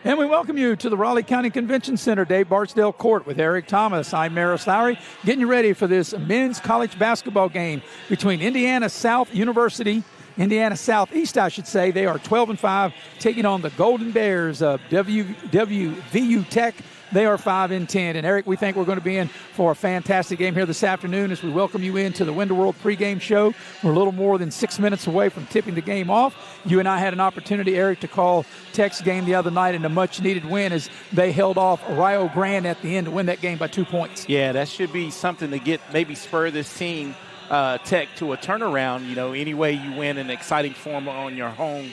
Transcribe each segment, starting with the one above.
And we welcome you to the Raleigh County Convention Center, Dave Barksdale Court with Eric Thomas. I'm Maris Lowry, getting you ready for this men's college basketball game between Indiana Southeast, I should say. They are 12-5, taking on the Golden Bears of WVU Tech. They are 5-10. And, Eric, we think we're going to be in for a fantastic game here this afternoon as we welcome you into the Window World pregame show. We're a little more than 6 minutes away from tipping the game off. You and I had an opportunity, Eric, to call Tech's game the other night in a much-needed win as they held off Rio Grande at the end to win that game by 2 points. Yeah, that should be something to maybe spur this team, Tech, to a turnaround. You know, any way you win an exciting form on your home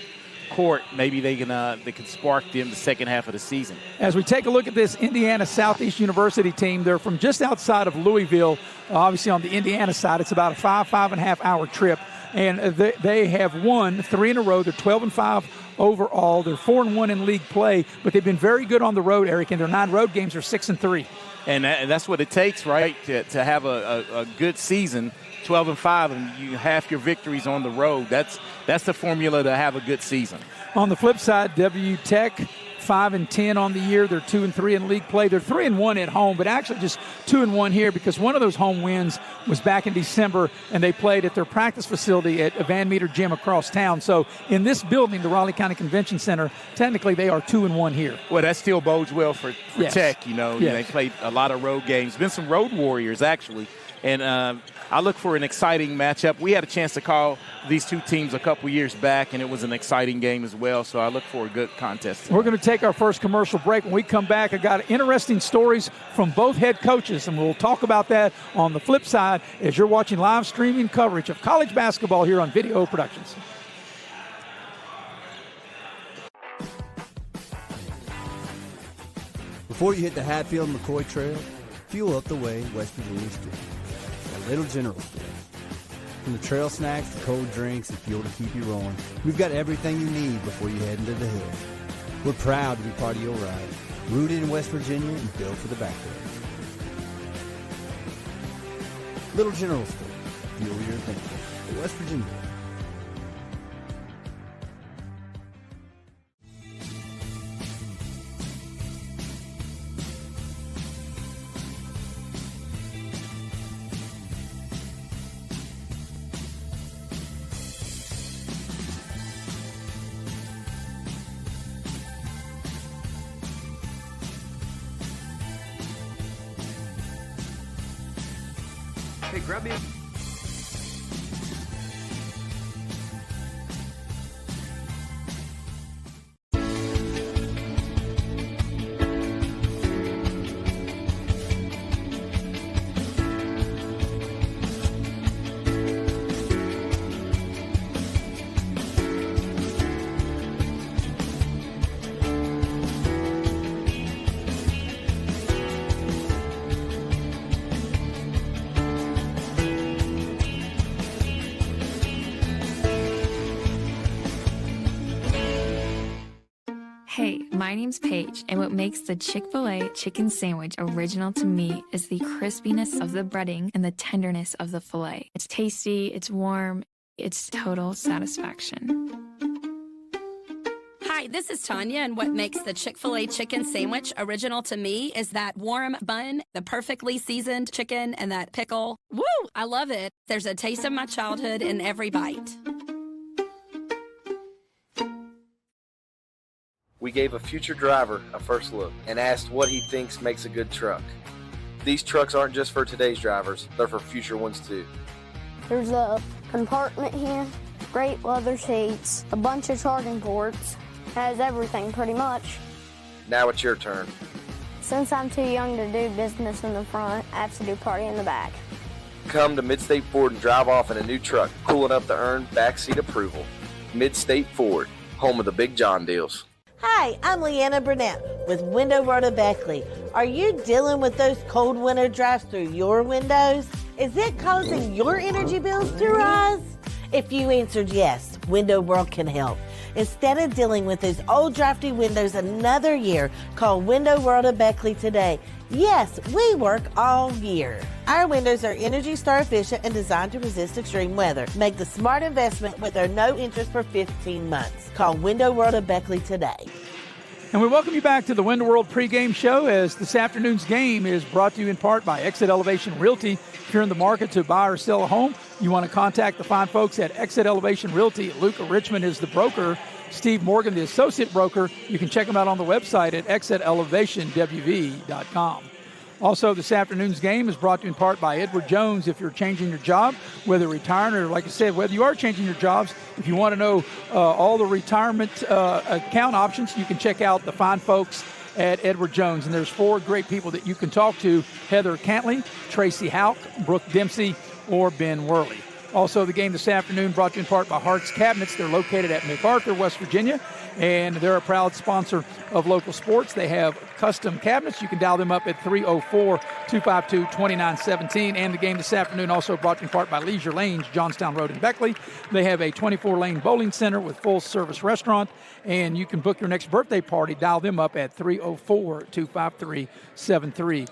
court, maybe they can spark them the second half of the season. As we take a look at this Indiana Southeast University team, they're from just outside of Louisville. Obviously on the Indiana side, it's about a 5.5 hour trip. And they have won 3 in a row. They're 12-5 overall. They're 4-1 in league play, but they've been very good on the road, Eric, and their 9 road games are 6-3. And that's what it takes, right, to have a good season. 12-5, and you half your victories on the road. That's the formula to have a good season. On the flip side, WU Tech 5-10 on the year. They're 2-3 in league play. They're 3-1 at home, but actually just 2-1 here because one of those home wins was back in December, and they played at their practice facility at Van Meter Gym across town. So in this building, the Raleigh County Convention Center, technically they are 2-1 here. Well, that still bodes well for yes. Tech. You know, yes. They played a lot of road games. Been some road warriors actually, and I look for an exciting matchup. We had a chance to call these two teams a couple years back, and it was an exciting game as well, so I look for a good contest. We're going to take our first commercial break. When we come back, I got interesting stories from both head coaches, and we'll talk about that on the flip side as you're watching live streaming coverage of college basketball here on Video Productions. Before you hit the Hatfield-McCoy Trail, fuel up the way West Virginia Street. Little General Store. From the trail snacks to cold drinks and fuel to keep you rolling, we've got everything you need before you head into the hills. We're proud to be part of your ride, rooted in West Virginia and built for the backwoods. Little General Store. Fuel your adventure. West Virginia. Hey, grab me. Hey, my name's Paige, and what makes the Chick-fil-A chicken sandwich original to me is the crispiness of the breading and the tenderness of the filet. It's tasty, it's warm, it's total satisfaction. Hi, this is Tanya, and what makes the Chick-fil-A chicken sandwich original to me is that warm bun, the perfectly seasoned chicken, and that pickle. Woo! I love it. There's a taste of my childhood in every bite. We gave a future driver a first look and asked what he thinks makes a good truck. These trucks aren't just for today's drivers, they're for future ones too. There's a compartment here, great leather seats, a bunch of charging ports, has everything pretty much. Now it's your turn. Since I'm too young to do business in the front, I have to do party in the back. Come to Midstate Ford and drive off in a new truck, cool enough to earn backseat approval. Midstate Ford, home of the Big John deals. Hi, I'm Leanna Burnett with Window World of Beckley. Are you dealing with those cold winter drafts through your windows? Is it causing your energy bills to rise? If you answered yes, Window World can help. Instead of dealing with those old drafty windows another year, call Window World of Beckley today. Yes, we work all year. Our windows are Energy Star efficient and designed to resist extreme weather. Make the smart investment with our no interest for 15 months. Call Window World of Beckley today. And we welcome you back to the Window World pregame show, as this afternoon's game is brought to you in part by Exit Elevation Realty. If you're in the market to buy or sell a home, you want to contact the fine folks at Exit Elevation Realty. Luca Richmond is the broker. Steve Morgan, the associate broker. You can check them out on the website at exitelevationwv.com. Also, this afternoon's game is brought to you in part by Edward Jones. If you're changing your job, whether retiring or, like I said, whether you are changing your jobs, if you want to know all the retirement account options, you can check out the fine folks at Edward Jones. And there's 4 great people that you can talk to: Heather Cantley, Tracy Houck, Brooke Dempsey, or Ben Worley. Also, the game this afternoon brought to you in part by Hart's Cabinets. They're located at MacArthur, West Virginia, and they're a proud sponsor of local sports. They have custom cabinets. You can dial them up at 304-252-2917. And the game this afternoon also brought to you in part by Leisure Lanes, Johnstown Road in Beckley. They have a 24-lane bowling center with full-service restaurant, and you can book your next birthday party. Dial them up at 304-253-7328.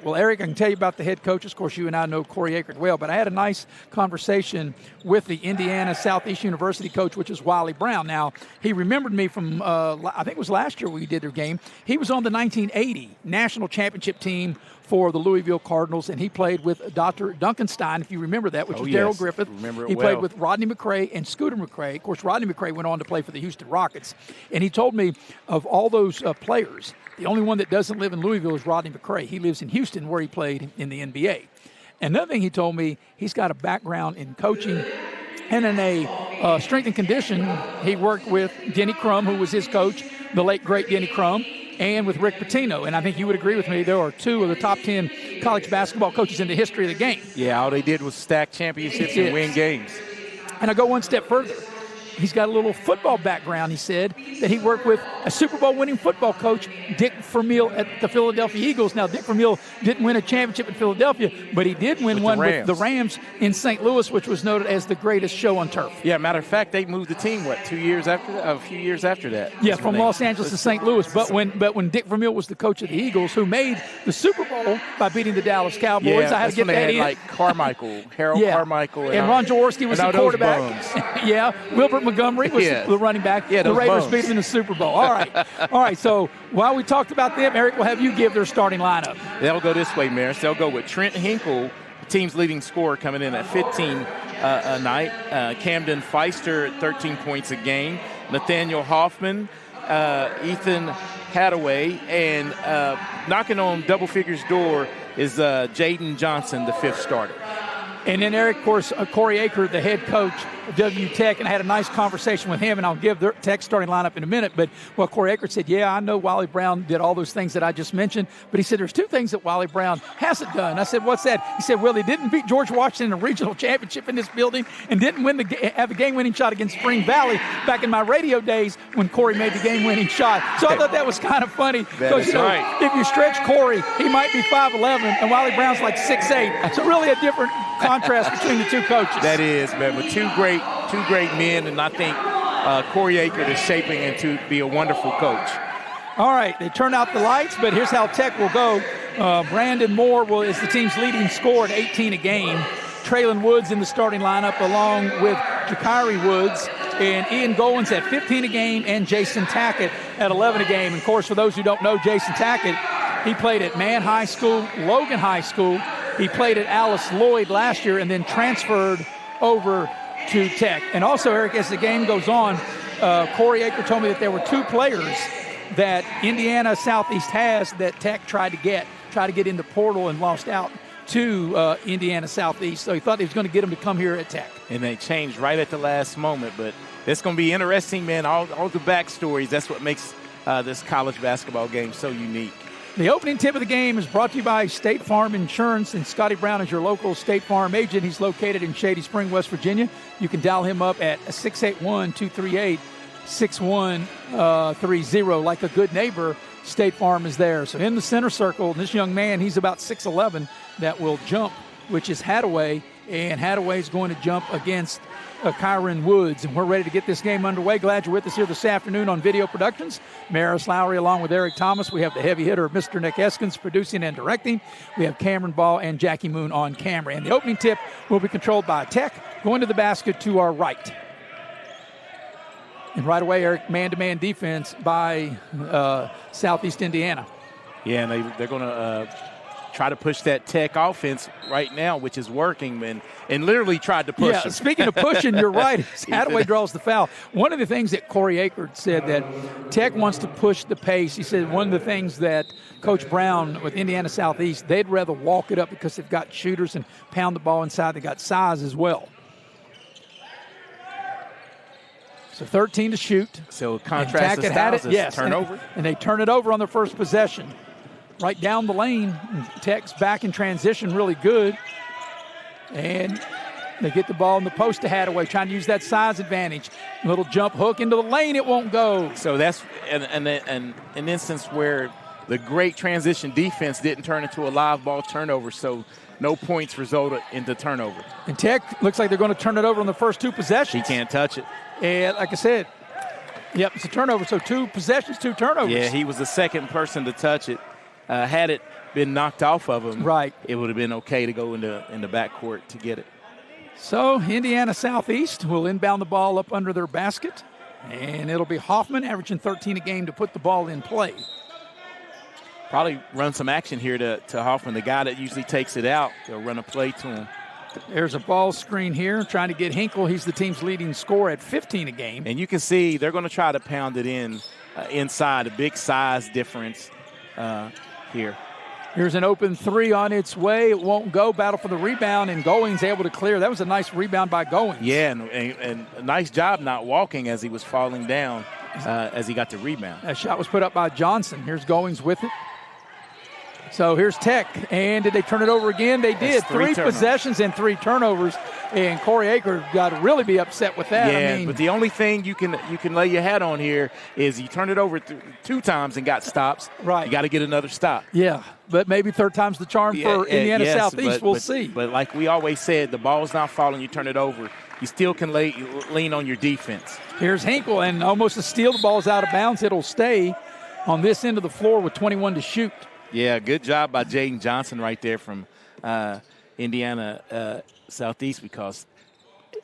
Well, Eric, I can tell you about the head coaches. Of course, you and I know Corey Akert well, but I had a nice conversation with the Indiana Southeast University coach, which is Wiley Brown. Now, he remembered me from, I think it was last year we did their game. He was on the 1980 national championship team for the Louisville Cardinals, and he played with Dr. Duncanstein, if you remember that, which was Darryl Griffith. He played with Rodney McCray and Scooter McCray. Of course, Rodney McCray went on to play for the Houston Rockets. And he told me of all those players, the only one that doesn't live in Louisville is Rodney McCray. He lives in Houston, where he played in the NBA. Another thing he told me, he's got a background in coaching and in a strength and condition. He worked with Denny Crum, who was his coach, the late, great Denny Crum, and with Rick Pitino. And I think you would agree with me, there are 2 of the top 10 college basketball coaches in the history of the game. Yeah, all they did was stack championships and win games. And I go one step further. He's got a little football background, he said, that he worked with a Super Bowl winning football coach, Dick Vermeil, at the Philadelphia Eagles. Now, Dick Vermeil didn't win a championship in Philadelphia, but he did win one with the Rams in St. Louis, which was noted as the greatest show on turf. Yeah, matter of fact, they moved the team, a few years after that. Yeah, from Los Angeles to St. Louis. But when Dick Vermeil was the coach of the Eagles, who made the Super Bowl by beating the Dallas Cowboys, I had to get that in. Like Harold Carmichael. And Ron Jaworski was the quarterback. Yeah, Wilbert Montgomery was the running back. Yeah, the Raiders beat them in the Super Bowl. All right. So while we talked about them, Eric, will have you give their starting lineup. They'll go this way, Maris. They'll go with Trent Hinkle, the team's leading scorer, coming in at 15 a night. Camden Feister at 13 points a game. Nathaniel Hoffman, Ethan Hadaway, and knocking on double figures door is Jaden Johnson, the 5th starter. And then, Eric, of course, Corey Akert, the head coach of WU Tech, and I had a nice conversation with him, and I'll give their Tech starting lineup in a minute. But, well, Corey Akert said, I know Wiley Brown did all those things that I just mentioned, but he said there's 2 things that Wiley Brown hasn't done. I said, what's that? He said, well, he didn't beat George Washington in a regional championship in this building and didn't have a game-winning shot against Spring Valley back in my radio days when Corey made the game-winning shot. So I thought that was kind of funny. Because, if you stretch Corey, he might be 5'11", and Wiley Brown's like 6'8". So really a different contrast between the 2 coaches. That is, man, but two great men, and I think Corey Akert is shaping into be a wonderful coach. All right, they turn out the lights, but here's how Tech will go. Brandon Moore is the team's leading scorer at 18 a game. Traylon Woods in the starting lineup along with Jakari Woods, and Ian Goins at 15 a game, and Jason Tackett at 11 a game. And of course, for those who don't know, Jason Tackett, he played at Mann High School, Logan High School. He played at Alice Lloyd last year and then transferred over to Tech. And also, Eric, as the game goes on, Corey Akert told me that there were 2 players that Indiana Southeast has that Tech tried to get in the portal and lost out to Indiana Southeast. So he thought he was going to get them to come here at Tech. And they changed right at the last moment. But it's going to be interesting, man. All the backstories, that's what makes this college basketball game so unique. The opening tip of the game is brought to you by State Farm Insurance, and Scotty Brown is your local State Farm agent. He's located in Shady Spring, West Virginia. You can dial him up at 681-238-6130. Like a good neighbor, State Farm is there. So in the center circle, this young man, he's about 6'11", that will jump, which is Hadaway, and Hadaway's going to jump against Kyron Woods, and we're ready to get this game underway. Glad you're with us here this afternoon on Video Productions. Maris Lowry along with Eric Thomas. We have the heavy hitter, Mr. Nick Eskins, producing and directing. We have Cameron Ball and Jackie Moon on camera. And the opening tip will be controlled by Tech, going to the basket to our right. And right away, Eric, man-to-man defense by Southeast Indiana. Yeah, and they're going to try to push that Tech offense right now, which is working, and literally tried to push them. Speaking of pushing, you're right. Hadaway draws the foul. One of the things that Corey Akert said that Tech wants to push the pace. He said one of the things that Coach Brown with Indiana Southeast, they'd rather walk it up because they've got shooters and pound the ball inside. They got size as well. So 13 to shoot. So contrast the styles, yes, turnover. And they turn it over on their first possession. Right down the lane. Tech's back in transition really good. And they get the ball in the post to Hadaway, trying to use that size advantage. Little jump hook into the lane, it won't go. So that's an instance where the great transition defense didn't turn into a live ball turnover, so no points resulted into turnover. And Tech looks like they're going to turn it over on the first two possessions. He can't touch it. And like I said, yep, it's a turnover, so 2 possessions, 2 turnovers. Yeah, he was the second person to touch it. Had it been knocked off of him, right, it would have been okay to go in the backcourt to get it. So Indiana Southeast will inbound the ball up under their basket, and it'll be Hoffman averaging 13 a game to put the ball in play. Probably run some action here to Hoffman, the guy that usually takes it out. They'll run a play to him. There's a ball screen here trying to get Hinkle. He's the team's leading scorer at 15 a game. And you can see they're going to try to pound it in inside, a big size difference here. Here's an open 3 on its way. It won't go. Battle for the rebound, and Goings able to clear. That was a nice rebound by Goings. Yeah, and a nice job not walking as he was falling down as he got the rebound. That shot was put up by Johnson. Here's Goings with it. So here's Tech, and did they turn it over again? They did. 3 possessions and 3 turnovers, and Corey Akert got to really be upset with that. Yeah, but the only thing you can lay your hat on here is you turned it over 2 times and got stops. Right. You got to get another stop. Yeah, but maybe third time's the charm for Indiana Southeast. We'll see. But like we always said, the ball's not falling. You turn it over. You still can lean on your defense. Here's Hinkle, and almost a steal. The ball's out of bounds. It'll stay on this end of the floor with 21 to shoot. Yeah, good job by Jaden Johnson right there from Indiana Southeast, because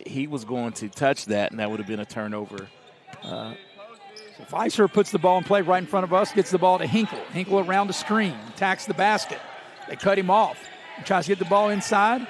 he was going to touch that, and that would have been a turnover. So Weiser puts the ball in play right in front of us, gets the ball to Hinkle. Hinkle around the screen, attacks the basket. They cut him off. He tries to get the ball inside.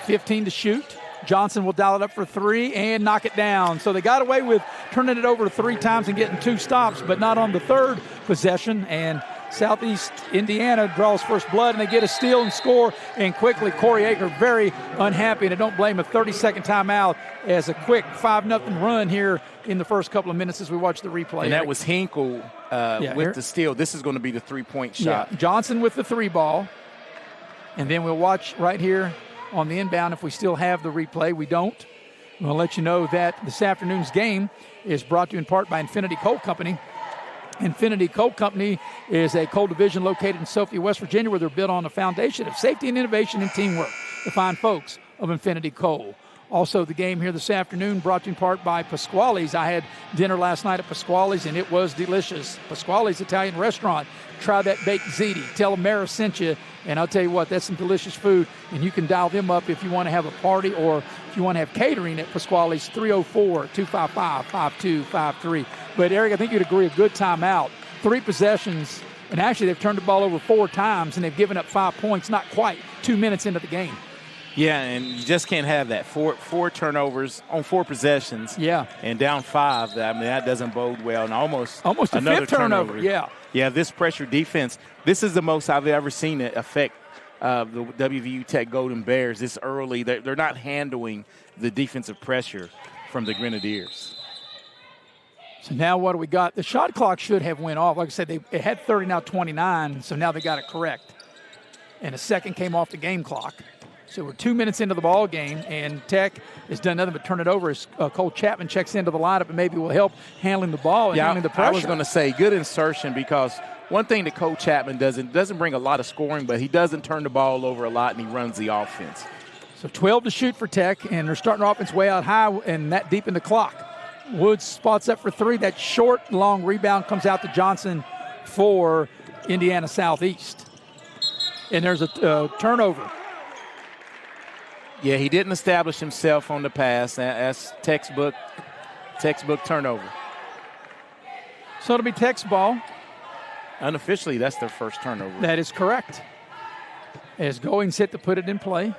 15 to shoot. Johnson will dial it up for 3 and knock it down. So they got away with turning it over 3 times and getting 2 stops, but not on the third possession. And Southeast Indiana draws first blood, and they get a steal and score. And quickly, Corey Akert very unhappy, and I don't blame a 30-second timeout as a quick 5-0 run here in the first couple of minutes as we watch the replay. And that was Hinkle with the steal. This is going to be the 3-point shot. Yeah, Johnson with the 3 ball. And then we'll watch right here on the inbound if we still have the replay. We don't. We'll let you know that this afternoon's game is brought to you in part by Infinity Coal Company. Infinity Coal Company is a coal division located in Sophia, West Virginia, where they're built on a foundation of safety and innovation and teamwork. The fine folks of Infinity Coal. Also, the game here this afternoon brought to you in part by Pasquale's. I had dinner last night at Pasquale's, and it was delicious. Pasquale's Italian restaurant. Try that baked ziti. Tell them Mara sent you, and I'll tell you what, that's some delicious food, and you can dial them up if you want to have a party or if you want to have catering at Pasquale's, 304-255-5253. But, Eric, I think you'd agree, a good timeout. 3 possessions, and actually they've turned the ball over 4 times, and they've given up 5 points, not quite 2 minutes into the game. Yeah, and you just can't have that. Four turnovers on 4 possessions. Yeah. And down 5. I mean, that doesn't bode well. And almost a another 5th turnover. Yeah. Yeah, this pressure defense, this is the most I've ever seen it affect the WVU Tech Golden Bears this early. They're not handling the defensive pressure from the Grenadiers. So now what do we got? The shot clock should have went off. Like I said, it had 30, now 29, so now they got it correct. And a second came off the game clock. So we're 2 minutes into the ball game, and Tech has done nothing but turn it over as Cole Chapman checks into the lineup and maybe will help handling the ball and handling the pressure. I was going to say good insertion, because one thing that Cole Chapman doesn't bring a lot of scoring, but he doesn't turn the ball over a lot, and he runs the offense. So 12 to shoot for Tech, and they're starting their offense way out high and that deep in the clock. Woods spots up for 3. That short, long rebound comes out to Johnson for Indiana Southeast. And there's a turnover. Yeah, he didn't establish himself on the pass. That's textbook turnover. So it'll be Tech's ball. Unofficially, that's their first turnover. That is correct. As Goings hit to put it in play.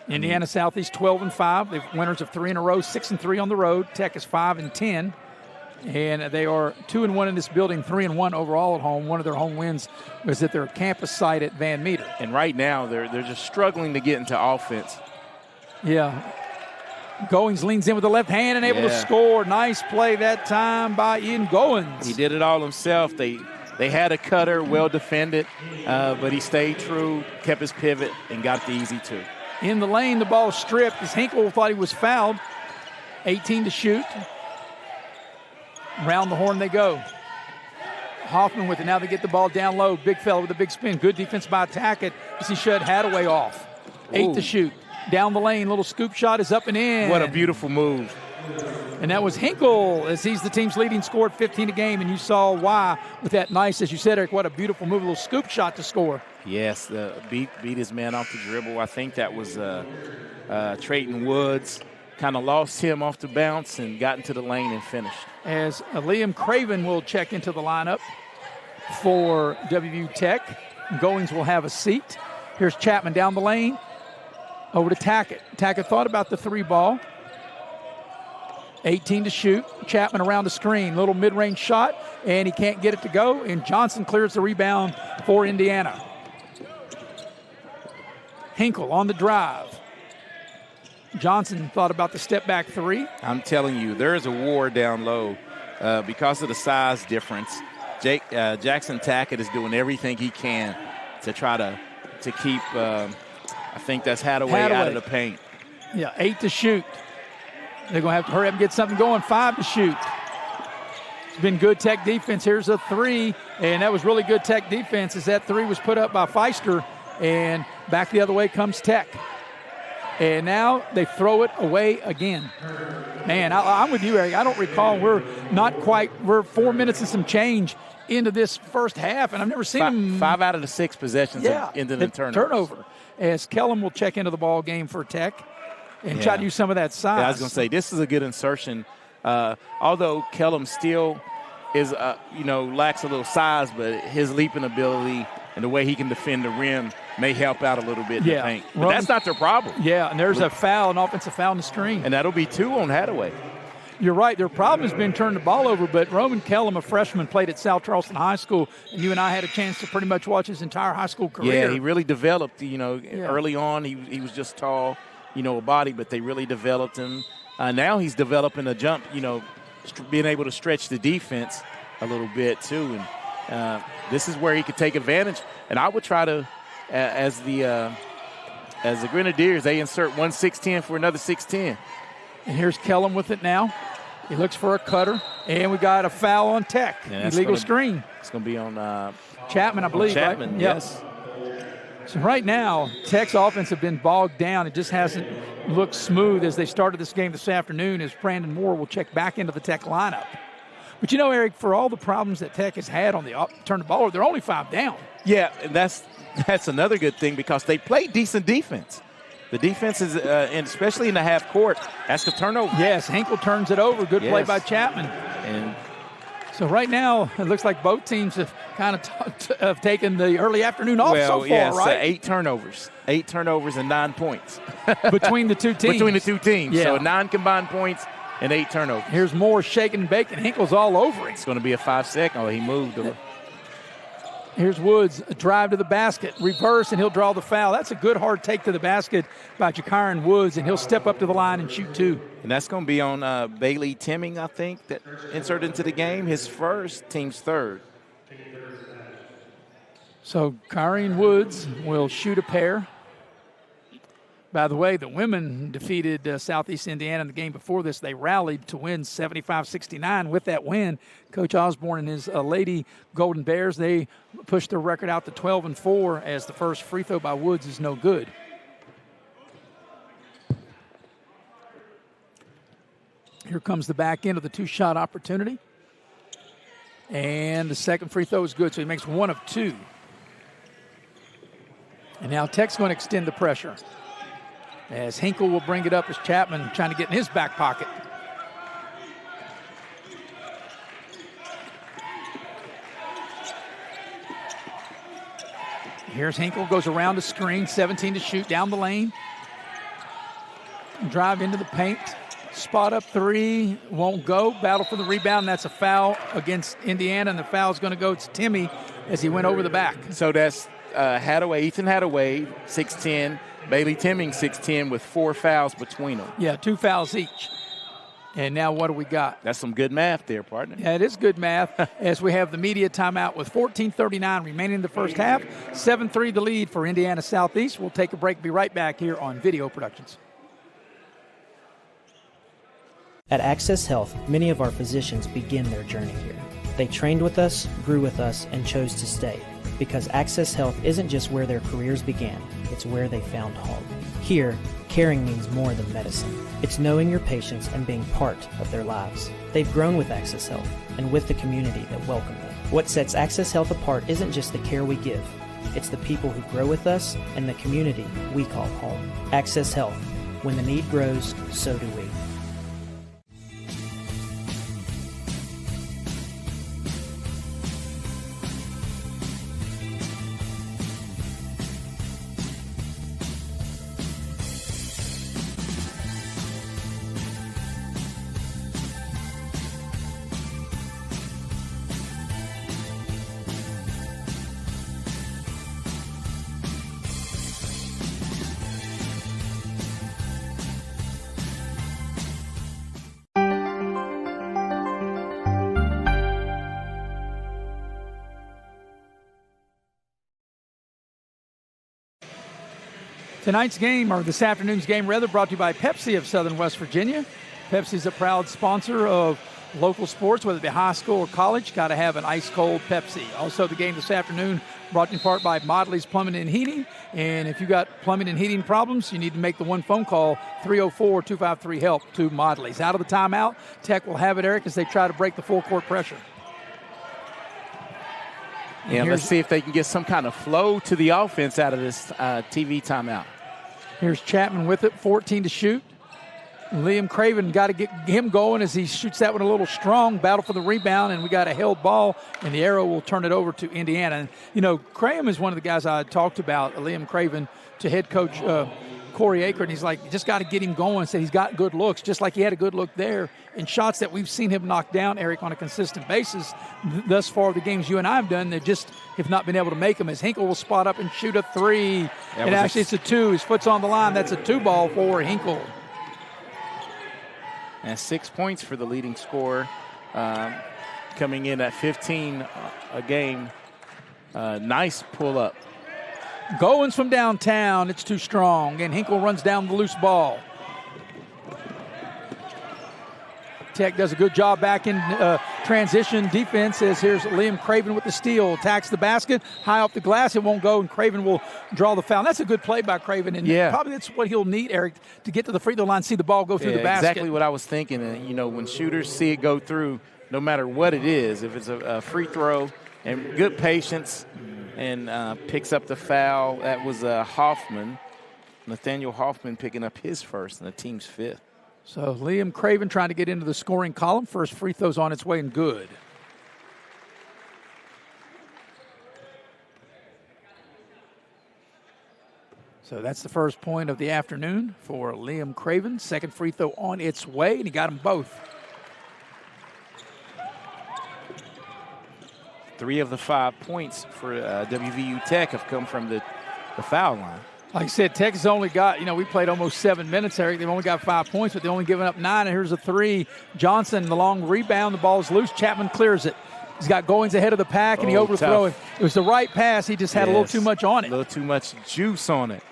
Indiana Southeast 12-5. They're winners of 3 in a row, 6-3 on the road. Tech is 5-10. And they are 2-1 in this building, 3-1 overall at home. One of their home wins was at their campus site at Van Meter. And right now, they're just struggling to get into offense. Yeah. Goings leans in with the left hand and able to score. Nice play that time by Ian Goings. He did it all himself. They had a cutter, well defended, but he stayed true, kept his pivot, and got the easy 2. In the lane, the ball stripped as Hinkle thought he was fouled. 18 to shoot. Round the horn they go. Hoffman with it. Now they get the ball down low. Big fella with a big spin. Good defense by Tackett as he shut Hadaway off. 8 to shoot. Down the lane, little scoop shot is up and in. What a beautiful move. And that was Hinkle as he's the team's leading scorer at 15 a game. And you saw why with that nice, as you said, Eric, what a beautiful move, a little scoop shot to score. Yes, beat his man off the dribble. I think that was Trayton Woods. Kind of lost him off the bounce and got into the lane and finished. As Liam Craven will check into the lineup for WVU Tech. Goings will have a seat. Here's Chapman down the lane. Over to Tackett. Tackett thought about the 3 ball. 18 to shoot. Chapman around the screen. Little mid-range shot, and he can't get it to go. And Johnson clears the rebound for Indiana. Hinkle on the drive. Johnson thought about the step-back 3. I'm telling you, there is a war down low because of the size difference. Jackson Tackett is doing everything he can to try to keep, I think that's Hadaway out of the paint. Yeah, 8 to shoot. They're going to have to hurry up and get something going. 5 to shoot. It's been good Tech defense. Here's a 3, and that was really good Tech defense as that 3 was put up by Feister, and back the other way comes Tech. And now they throw it away again. Man, I'm with you, Eric. I don't recall. We're 4 minutes and some change into this first half, and I've never seen them. 5 out of the 6 possessions into the turnover. As Kellum will check into the ball game for Tech and try to use some of that size. Yeah, I was going to say, this is a good insertion. Although Kellum still is, lacks a little size, but his leaping ability and the way he can defend the rim may help out a little bit in the paint. But that's not their problem. Yeah, and there's an offensive foul on the screen. And that'll be 2 on Hadaway. You're right. Their problem has been turning the ball over, but Roman Kellum, a freshman, played at South Charleston High School, and you and I had a chance to pretty much watch his entire high school career. Yeah, he really developed, early on he was just tall, a body, but they really developed him. Now he's developing a jump, being able to stretch the defense a little bit too, and this is where he could take advantage. And I would try to, as the Grenadiers, they insert 1 6'10" for another 6'10". And here's Kellum with it now. He looks for a cutter, and we got a foul on Tech. Illegal screen. It's going to be on Chapman, I believe. Chapman, right? yes. Yep. So right now, Tech's offense have been bogged down. It just hasn't looked smooth as they started this game this afternoon, as Brandon Moore will check back into the Tech lineup. But Eric, for all the problems that Tech has had on the turn the ball over, they're only 5 down. Yeah, and that's another good thing because they play decent defense. The defense is, and especially in the half court, that's the turnover. Yes, Hinkle turns it over. Good play by Chapman. And so right now, it looks like both teams have kind of taken the early afternoon off so far, right? 8 turnovers. 8 turnovers and 9 points. Between the two teams. Yeah. So 9 combined points and 8 turnovers. Here's Moore shaking and baking. Hinkle's all over it. It's going to be a 5-second. Oh, he moved. Here's Woods, a drive to the basket, reverse, and he'll draw the foul. That's a good hard take to the basket by Jakiron Woods, and he'll step up to the line and shoot 2. And that's going to be on Bailey Timming, I think, that inserted into the game, his first, team's 3rd. So Jakiron Woods will shoot a pair. By the way, the women defeated Southeast Indiana in the game before this. They rallied to win 75-69. With that win, Coach Osborne and his Lady Golden Bears, they pushed their record out to 12-4 as the first free throw by Woods is no good. Here comes the back end of the 2-shot opportunity. And the second free throw is good, so he makes 1 of 2. And now Tech's going to extend the pressure, as Hinkle will bring it up as Chapman trying to get in his back pocket. Here's Hinkle, goes around the screen, 17 to shoot down the lane. Drive into the paint. Spot up three, won't go. Battle for the rebound. That's a foul against Indiana, and the foul is going to go to Timmy as he went over the back. So that's Ethan Hadaway, 6'10", Bailey Timming, 6'10", with 4 fouls between them. Yeah, 2 fouls each. And now what do we got? That's some good math there, partner. Yeah, it is good math as we have the media timeout with 14:39 remaining in the first half. 7-3 the lead for Indiana Southeast. We'll take a break. Be right back here on Video Productions. At Access Health, many of our physicians begin their journey here. They trained with us, grew with us, and chose to stay. Because Access Health isn't just where their careers began, it's where they found home. Here, caring means more than medicine. It's knowing your patients and being part of their lives. They've grown with Access Health and with the community that welcomed them. What sets Access Health apart isn't just the care we give, it's the people who grow with us and the community we call home. Access Health. When the need grows, so do we. Tonight's game, or this afternoon's game rather, brought to you by Pepsi of Southern West Virginia. Pepsi is a proud sponsor of local sports, whether it be high school or college. Got to have an ice-cold Pepsi. Also, the game this afternoon brought to you in part by Modley's Plumbing and Heating. And if you got plumbing and heating problems, you need to make the one phone call, 304-253-HELP, to Modley's. Out of the timeout, Tech will have it, Eric, as they try to break the full-court pressure. Yeah, let's see if they can get some kind of flow to the offense out of this TV timeout. Here's Chapman with it, 14 to shoot. Liam Craven got to get him going as he shoots that one a little strong. Battle for the rebound, and we got a held ball, and the arrow will turn it over to Indiana. And, you know, Graham is one of the guys I talked about, Liam Craven, to head coach Corey Aker, and he's like, you just got to get him going. So he's got good looks, just like he had a good look there in shots that we've seen him knock down, Eric, on a consistent basis. Thus far, the games you and I have done, they just have not been able to make them, as Hinkle will spot up and shoot a three. And actually, it's a two. His foot's on the line. That's a 2-ball for Hinkle. And 6 points for the leading scorer, coming in at 15 a game. Nice pull-up. Goins from downtown. It's too strong, and Hinkle runs down the loose ball. Tech does a good job back in transition defense, as here's Liam Craven with the steal. Attacks the basket, high off the glass. It won't go, and Craven will draw the foul. And that's a good play by Craven, and probably that's what he'll need, Eric, to get to the free throw line, see the ball go through the basket. Exactly what I was thinking. And, you know, when shooters see it go through, no matter what it is, if it's a free throw and good patience and picks up the foul, that was Hoffman, Nathaniel Hoffman picking up his first and the team's fifth. So Liam Craven trying to get into the scoring column. First free throw's on its way and good. So that's the first point of the afternoon for Liam Craven. Second free throw on its way, and he got them both. 3 of the 5 points for WVU Tech have come from the foul line. Like I said, Texas only got, you know, we played almost 7 minutes, Eric. They've only got 5 points, but they've only given up 9. And here's a three. Johnson, the long rebound. The ball's loose. Chapman clears it. He's got Goins ahead of the pack, and he overthrows it. It was the right pass. He just had a little too much on it. A little too much juice on it.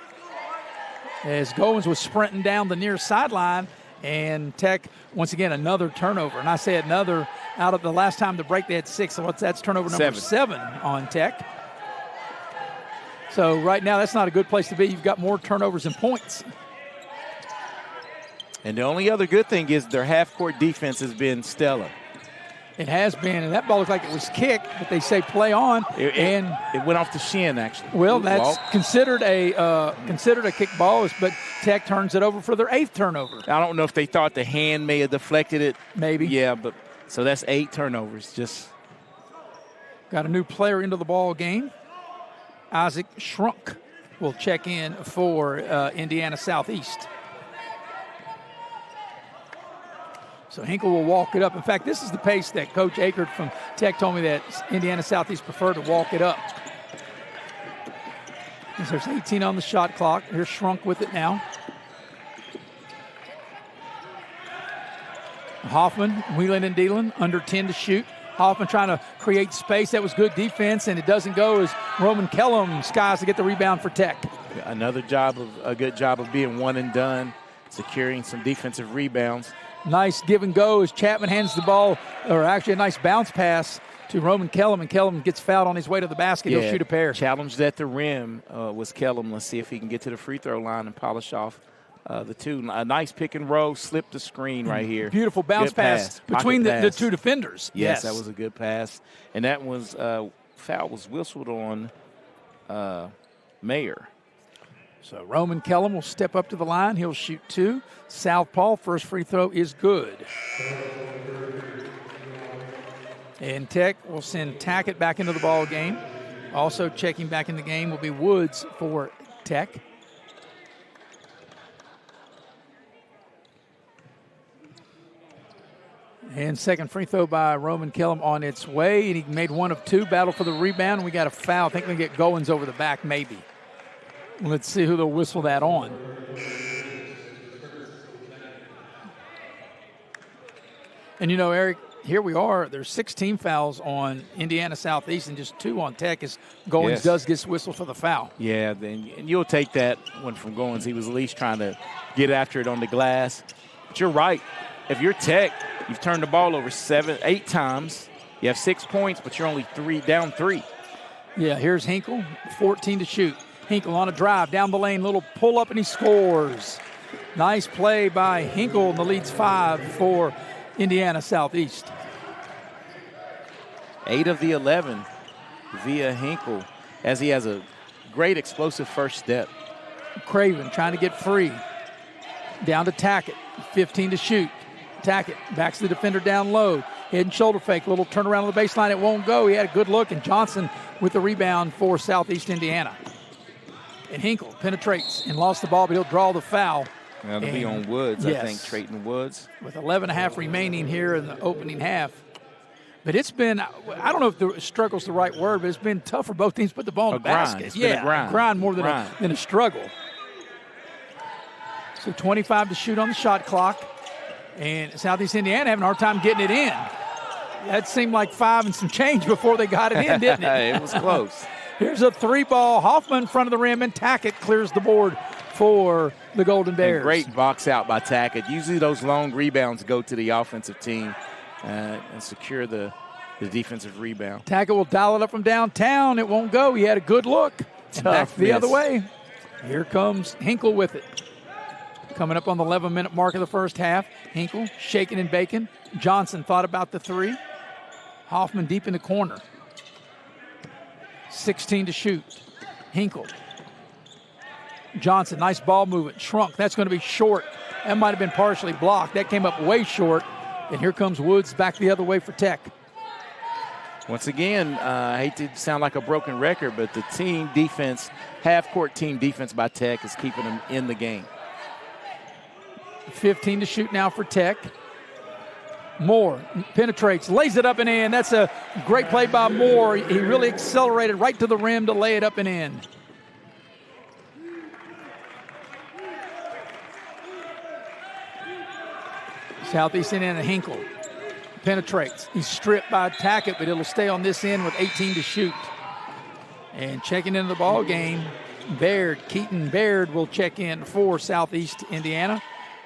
As Goins was sprinting down the near sideline, and Tech, once again, another turnover. And I say another, out of the last time to break, they had 6. So that's turnover number 7 on Tech. So right now, that's not a good place to be. You've got more turnovers than points. And the only other good thing is their half-court defense has been stellar. It has been, and that ball looked like it was kicked, but they say play on. It went off the shin, actually. Well, that's considered a kick ball, but Tech turns it over for their 8th turnover. I don't know if they thought the hand may have deflected it. Maybe. Yeah, but so that's 8 turnovers. Just got a new player into the ball game. Isaac Shrunk will check in for Indiana Southeast. So Hinkle will walk it up. In fact, this is the pace that Coach Akert from Tech told me that Indiana Southeast preferred to walk it up. There's 18 on the shot clock. Here's Shrunk with it now. Hoffman, wheeling and dealing, under 10 to shoot. Hoffman trying to create space. That was good defense, and it doesn't go as Roman Kellum skies to get the rebound for Tech. A good job of being one and done, securing some defensive rebounds. Nice give and go as Chapman hands the ball, or actually a nice bounce pass to Roman Kellum, and Kellum gets fouled on his way to the basket. He'll shoot a pair. Challenged at the rim was Kellum. Let's see if he can get to the free throw line and polish off the two. A nice pick and roll, slip the screen right here. Beautiful bounce pass between the two defenders. Yes, that was a good pass. And that was foul was whistled on Mayer. So Roman Kellum will step up to the line. He'll shoot 2. Southpaw, first free throw is good. And Tech will send Tackett back into the ball game. Also checking back in the game will be Woods for Tech. And second free throw by Roman Kellum on its way. And he made 1 of 2. Battle for the rebound. And we got a foul. I think we get Goins over the back maybe. Let's see who they'll whistle that on. And you know, Eric, here we are. There's 16 fouls on Indiana Southeast and just 2 on Tech as Goins does get whistled for the foul. Yeah, then you'll take that one from Goins. He was at least trying to get after it on the glass. But you're right. If you're Tech, you've turned the ball over 8 times. You have 6 points, but you're only down 3. Yeah, here's Hinkle, 14 to shoot. Hinkle on a drive down the lane, little pull up, and he scores. Nice play by Hinkle, and the lead's 5 for Indiana Southeast. 8 of the 11 via Hinkle, as he has a great explosive first step. Craven trying to get free. Down to Tackett, 15 to shoot. Tackett backs the defender down low. Head and shoulder fake, little turnaround on the baseline. It won't go. He had a good look, and Johnson with the rebound for Southeast Indiana. And Hinkle penetrates and lost the ball, but he'll draw the foul. That'll be on Woods, I think, Trayton Woods. With 11.5 remaining here in the opening half. But it's been, I don't know if the struggle's the right word, but it's been tough for both teams to put the ball in the basket. It's been a grind more than a struggle. So 25 to shoot on the shot clock. And Southeast Indiana having a hard time getting it in. That seemed like 5 and some change before they got it in, didn't it? It was close. Here's a 3-ball. Hoffman in front of the rim, and Tackett clears the board for the Golden Bears. And great box out by Tackett. Usually those long rebounds go to the offensive team and secure the defensive rebound. Tackett will dial it up from downtown. It won't go. He had a good look. Back the other way. Here comes Hinkle with it. Coming up on the 11-minute mark of the first half. Hinkle shaking and baking. Johnson thought about the 3. Hoffman deep in the corner. 16 to shoot. Hinkle. Johnson, nice ball movement. Shrunk. That's going to be short. That might have been partially blocked. That came up way short. And here comes Woods back the other way for Tech. Once again, I hate to sound like a broken record, but the team defense, half-court team defense by Tech is keeping them in the game. 15 to shoot now for Tech. Moore penetrates, lays it up and in. That's a great play by Moore. He really accelerated right to the rim to lay it up and in. Southeast Indiana Hinkle penetrates. He's stripped by Tackett, but it'll stay on this end with 18 to shoot. And checking into the ball game, Keaton Baird will check in for Southeast Indiana.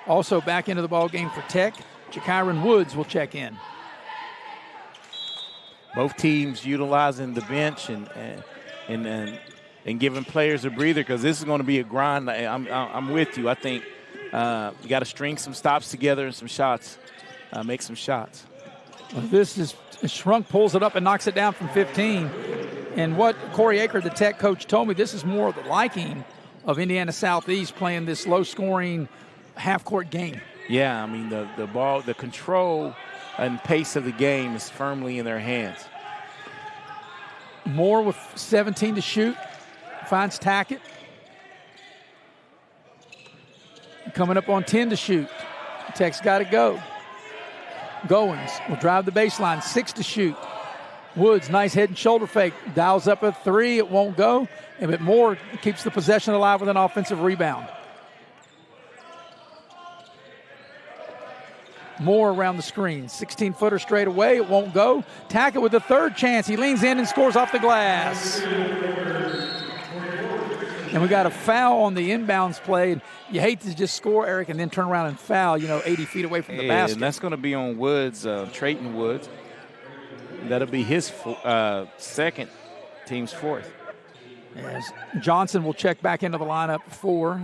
Also back into the ball game for Tech, Jakyron Woods will check in. Both teams utilizing the bench and giving players a breather, because this is going to be a grind. I'm with you. I think you got to string some stops together and some shots, make some shots. This is Shrunk pulls it up and knocks it down from 15. And what Corey Aker, the Tech coach, told me, this is more of the liking of Indiana Southeast playing this low-scoring half-court game. Yeah, I mean, the ball, the control and pace of the game is firmly in their hands. Moore with 17 to shoot. finds Tackett. Coming up on 10 to shoot. Tech's got to go. Goins will drive the baseline, 6 to shoot. Woods, nice head and shoulder fake. Dials up a 3, it won't go. But Moore keeps the possession alive with an offensive rebound. Moore around the screen, 16-footer straight away, it won't go. Tackett with the third chance, he leans in and scores off the glass. And we got a foul on the inbounds play. And you hate to just score, Eric, and then turn around and foul, 80 feet away from the basket. And that's going to be on Woods, Trayton Woods. That'll be his second, team's fourth. As Johnson will check back into the lineup for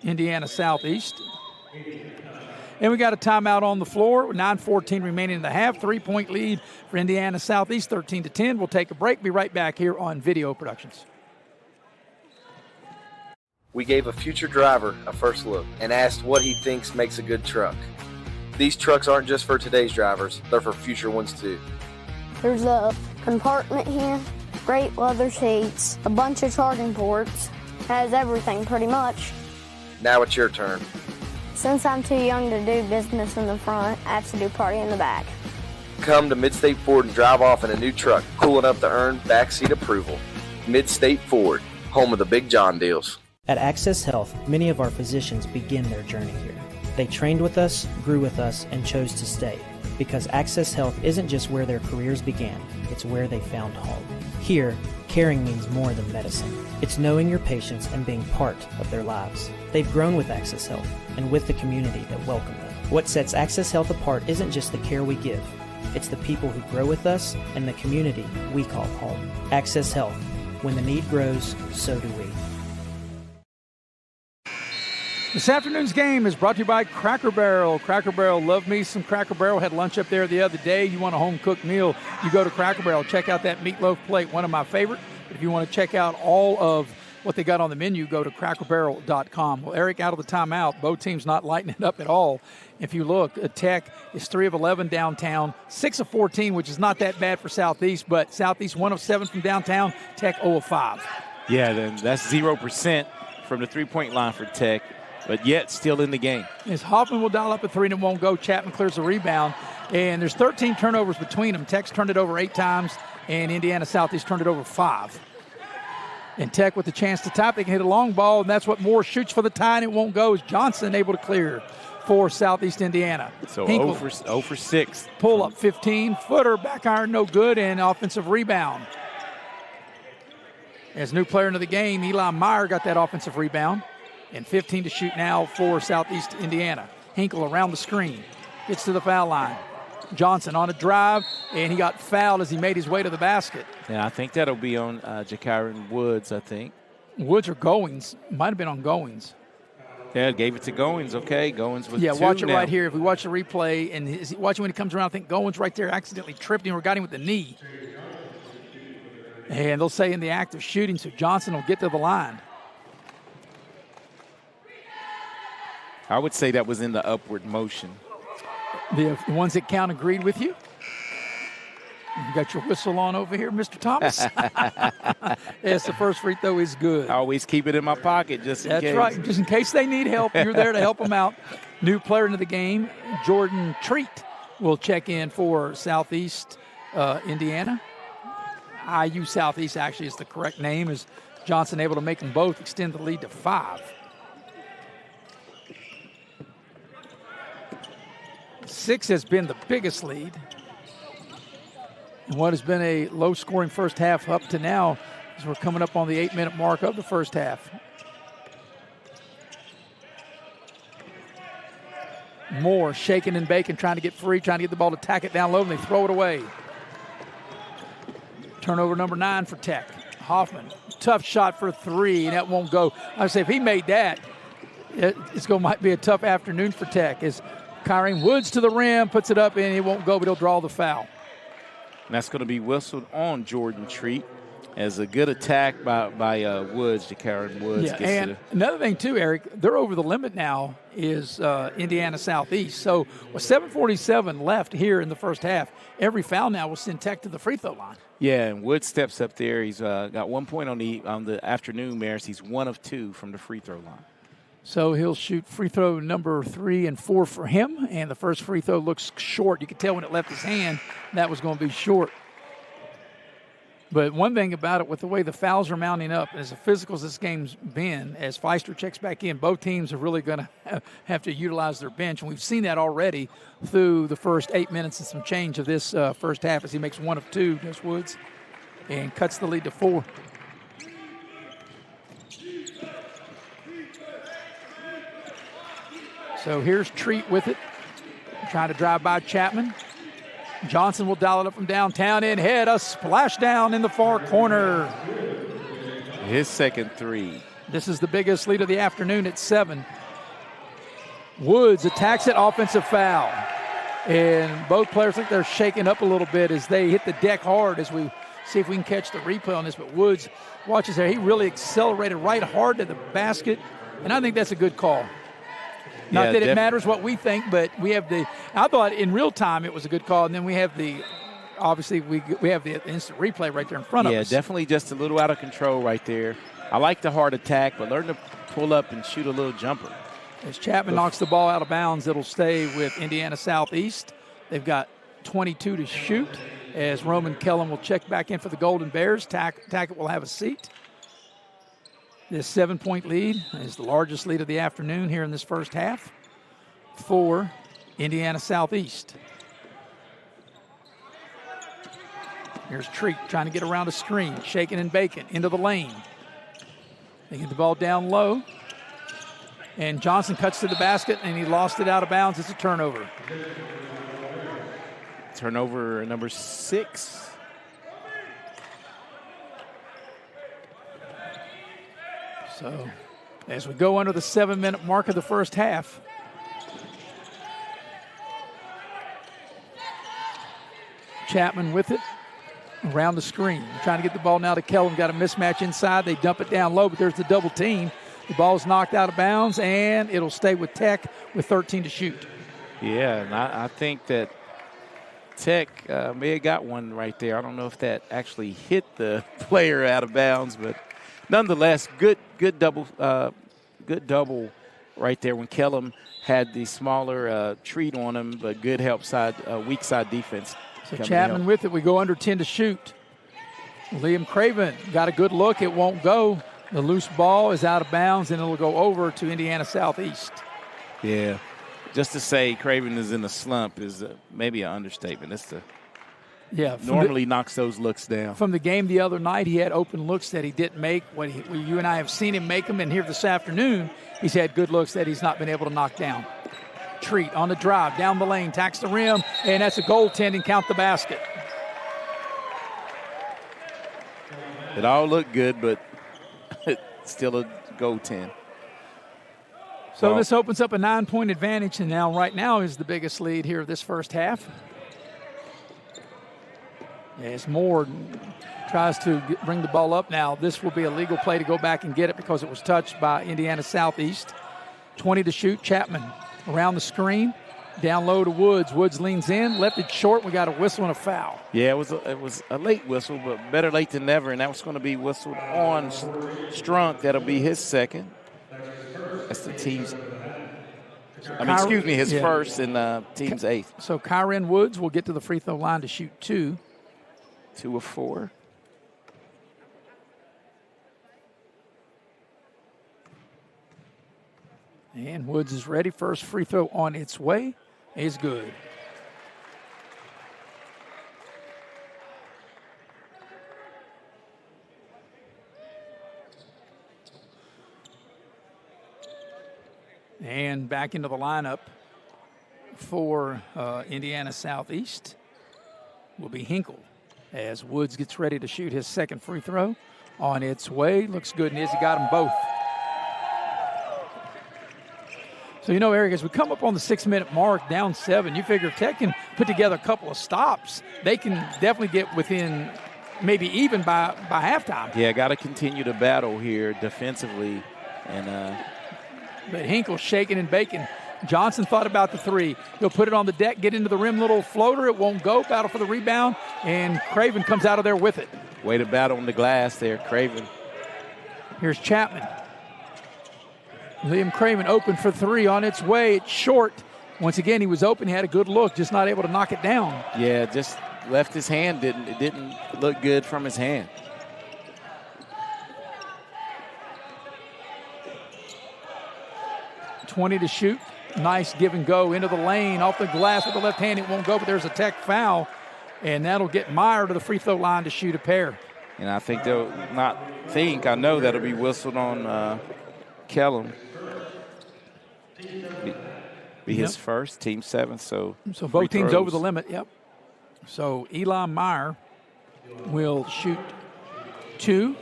Indiana Southeast. And we got a timeout on the floor. 9:14 remaining in the half. 3-point lead for Indiana Southeast, 13-10. We'll take a break. Be right back here on Video Productions. We gave a future driver a first look and asked what he thinks makes a good truck. These trucks aren't just for today's drivers, they're for future ones too. There's a compartment here, great leather seats, a bunch of charging ports, has everything pretty much. Now it's your turn. Since I'm too young to do business in the front, I have to do party in the back. Come to Mid-State Ford and drive off in a new truck, cool enough to earn backseat approval. Mid-State Ford, home of the Big John deals. At Access Health, many of our physicians begin their journey here. They trained with us, grew with us, and chose to stay. Because Access Health isn't just where their careers began, it's where they found home. Here, caring means more than medicine. It's knowing your patients and being part of their lives. They've grown with Access Health and with the community that welcomed them. What sets Access Health apart isn't just the care we give, it's the people who grow with us and the community we call home. Access Health. When the need grows, so do we. This afternoon's game is brought to you by Cracker Barrel. Cracker Barrel, love me some Cracker Barrel. Had lunch up there the other day. You want a home-cooked meal, you go to Cracker Barrel. Check out that meatloaf plate, one of my favorite. If you want to check out all of what they got on the menu, go to crackerbarrel.com. Well, Eric, out of the timeout, both teams not lighting it up at all. If you look, Tech is 3 of 11 downtown, 6 of 14, which is not that bad for Southeast, but Southeast 1 of 7 from downtown, Tech 0 of 5. Yeah, then that's 0% from the three-point line for Tech, but yet still in the game. As Hoffman will dial up a 3 and it won't go. Chapman clears the rebound. And there's 13 turnovers between them. Tech's turned it over 8 times, and Indiana Southeast turned it over 5. And Tech with the chance to top, they can hit a long ball, and that's what Moore shoots for the tie, and it won't go. Is Johnson able to clear for Southeast Indiana? So Hinkle, 0 for 6. Pull up 15-footer, back iron no good, and offensive rebound. As new player into the game, Eli Meyer got that offensive rebound. And 15 to shoot now for Southeast Indiana. Hinkle around the screen, gets to the foul line. Johnson on a drive, and he got fouled as he made his way to the basket. Yeah, I think that'll be on Jakiron Woods, I think. Woods or Goins. Might have been on Goins. Yeah, gave it to Goins. Okay, Goins with 2 watch it now. right here. If we watch the replay, and watch it when he comes around, I think Goins right there accidentally tripped him or got him with the knee. And they'll say in the act of shooting, so Johnson will get to the line. I would say that was in the upward motion. The ones that count agreed with you. You got your whistle on over here, Mr. Thomas. Yes, the first free throw is good. I always keep it in my pocket just in case. That's right. Just in case they need help, you're there to help them out. New player into the game, Jordan Treat, will check in for Southeast Indiana. IU Southeast actually is the correct name. Is Johnson able to make them both extend the lead to 5? 6 has been the biggest lead. And what has been a low-scoring first half up to now, as we're coming up on the 8-minute mark of the first half. Moore shaking and baking, trying to get free, trying to get the ball to tack it down low, and they throw it away. Turnover number 9 for Tech. Hoffman, tough shot for 3, and that won't go. I would say if he made that, might be a tough afternoon for Tech. As Kyron Woods to the rim, puts it up, and it won't go, but he'll draw the foul. And that's going to be whistled on Jordan Treat. As a good attack by Woods, Jakaran Woods. Yeah, and another thing too, Eric, they're over the limit now is Indiana Southeast. So with 7:47 left here in the first half, every foul now will send Tech to the free throw line. Yeah, and Woods steps up there. He's got 1 point on the afternoon, Maris. He's 1 of 2 from the free throw line. So he'll shoot free throw number 3 and 4 for him, and the first free throw looks short. You could tell when it left his hand that was going to be short. But one thing about it, with the way the fouls are mounting up, as physical as this game's been, as Feister checks back in, both teams are really going to have to utilize their bench. And we've seen that already through the first 8 minutes and some change of this first half as he makes 1 of 2, does Woods, and cuts the lead to 4. So here's Treat with it, trying to drive by Chapman. Johnson will dial it up from downtown in head, a splash down in the far corner. His second 3. This is the biggest lead of the afternoon at 7. Woods attacks it, offensive foul. And both players think they're shaking up a little bit as they hit the deck hard as we see if we can catch the replay on this. But Woods watches there. He really accelerated right hard to the basket, and I think that's a good call. Not that it matters what we think, but we have I thought in real time it was a good call, and then we have obviously we have the instant replay right there in front of us. Yeah, definitely just a little out of control right there. I like the hard attack, but learn to pull up and shoot a little jumper. As Chapman knocks the ball out of bounds, it'll stay with Indiana Southeast. They've got 22 to shoot as Roman Kellum will check back in for the Golden Bears. Tackett will have a seat. This 7-point lead is the largest lead of the afternoon here in this first half for Indiana Southeast. Here's Treat trying to get around a screen, shaking and baking into the lane. They get the ball down low, and Johnson cuts to the basket, and he lost it out of bounds. It's a turnover. Turnover number 6. So as we go under the 7-minute mark of the first half, Chapman with it around the screen. Trying to get the ball now to Kellum. Got a mismatch inside. They dump it down low, but there's the double team. The ball's knocked out of bounds, and it'll stay with Tech with 13 to shoot. Yeah, and I think that Tech may have got one right there. I don't know if that actually hit the player out of bounds, but nonetheless, good double right there when Kellum had the smaller Treat on him, but good weak side defense. So Chapman with it. We go under 10 to shoot. Liam Craven got a good look. It won't go. The loose ball is out of bounds, and it'll go over to Indiana Southeast. Yeah. Just to say Craven is in a slump is maybe an understatement. Normally knocks those looks down. From the game the other night, he had open looks that he didn't make. You and I have seen him make them, and here this afternoon, he's had good looks that he's not been able to knock down. Treat on the drive, down the lane, tacks the rim, and that's a goaltending, count the basket. It all looked good, but still a goaltend. So this opens up a 9-point advantage, and now right now is the biggest lead here of this first half. As Moore tries to bring the ball up now, this will be a legal play to go back and get it because it was touched by Indiana Southeast. 20 to shoot. Chapman around the screen, down low to Woods. Woods leans in, left it short. We got a whistle and a foul. Yeah, it was a late whistle, but better late than never, and that was going to be whistled on Strunk. That'll be his second. That's the team's his first and team's 8th. So Kyron Woods will get to the free throw line to shoot 2. 2 of 4. And Woods is ready. First free throw on its way is good. And back into the lineup for Indiana Southeast will be Hinkle as Woods gets ready to shoot his second free throw on its way. Looks good, and he got them both. So, Eric, as we come up on the 6-minute mark, down 7, you figure if Tech can put together a couple of stops, they can definitely get within, maybe even by halftime. Yeah, got to continue to battle here defensively. And but Hinkle shaking and baking. Johnson thought about the three. He'll put it on the deck, get into the rim, little floater. It won't go. Battle for the rebound, and Craven comes out of there with it. Way to battle on the glass there, Craven. Here's Chapman. Liam Craven open for three on its way. It's short. Once again, he was open. He had a good look, just not able to knock it down. Yeah, just left his hand. It didn't look good from his hand. .20 to shoot. Nice give and go into the lane, off the glass with the left hand. It won't go, but there's a Tech foul, and that'll get Meyer to the free throw line to shoot a pair. And I think they'll not think. I know that'll be whistled on Kellum. Be his first, team seventh. So both teams over the limit. Yep. So Eli Meyer will shoot two.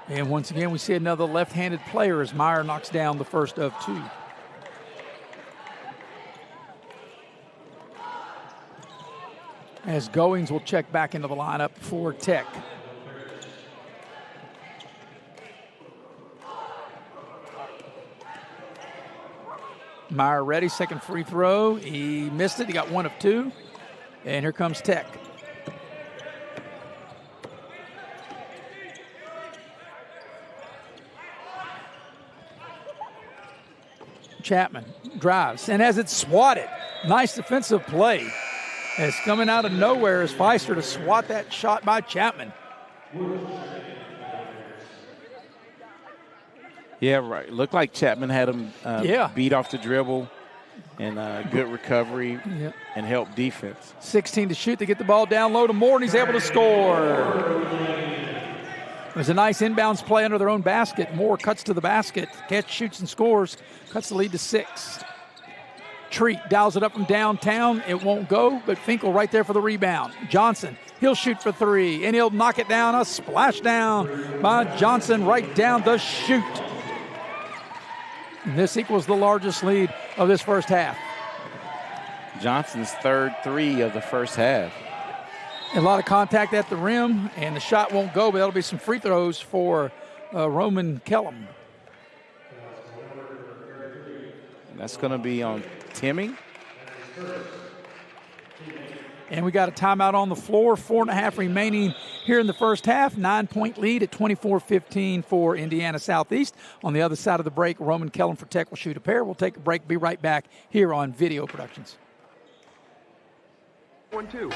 And once again, we see another left-handed player as Meyer knocks down the first of two. As Goings will check back into the lineup for Tech. Meyer ready, second free throw. He missed it. He got one of two. And here comes Tech. Chapman drives and has it swatted. Nice defensive play. It's coming out of nowhere as Feister to swat that shot by Chapman. Yeah, right. Looked like Chapman had him beat off the dribble and good recovery and help defense. 16 to shoot to get the ball down low to Moore, and he's able to score. It was a nice inbounds play under their own basket. Moore cuts to the basket, catch, shoots, and scores. Cuts the lead to 6. Treat dials it up from downtown. It won't go, but Finkel right there for the rebound. Johnson, he'll shoot for three, and he'll knock it down. A splash down by Johnson right down the chute. And this equals the largest lead of this first half. Johnson's third three of the first half. A lot of contact at the rim, and the shot won't go, but that'll be some free throws for Roman Kellum. That's going to be on Timmy. And we got a timeout on the floor. 4.5 remaining here in the first half. 9-point lead at 24-15 for Indiana Southeast. On the other side of the break, Roman Kellum for Tech will shoot a pair. We'll take a break. Be right back here on Video Productions. 1-2.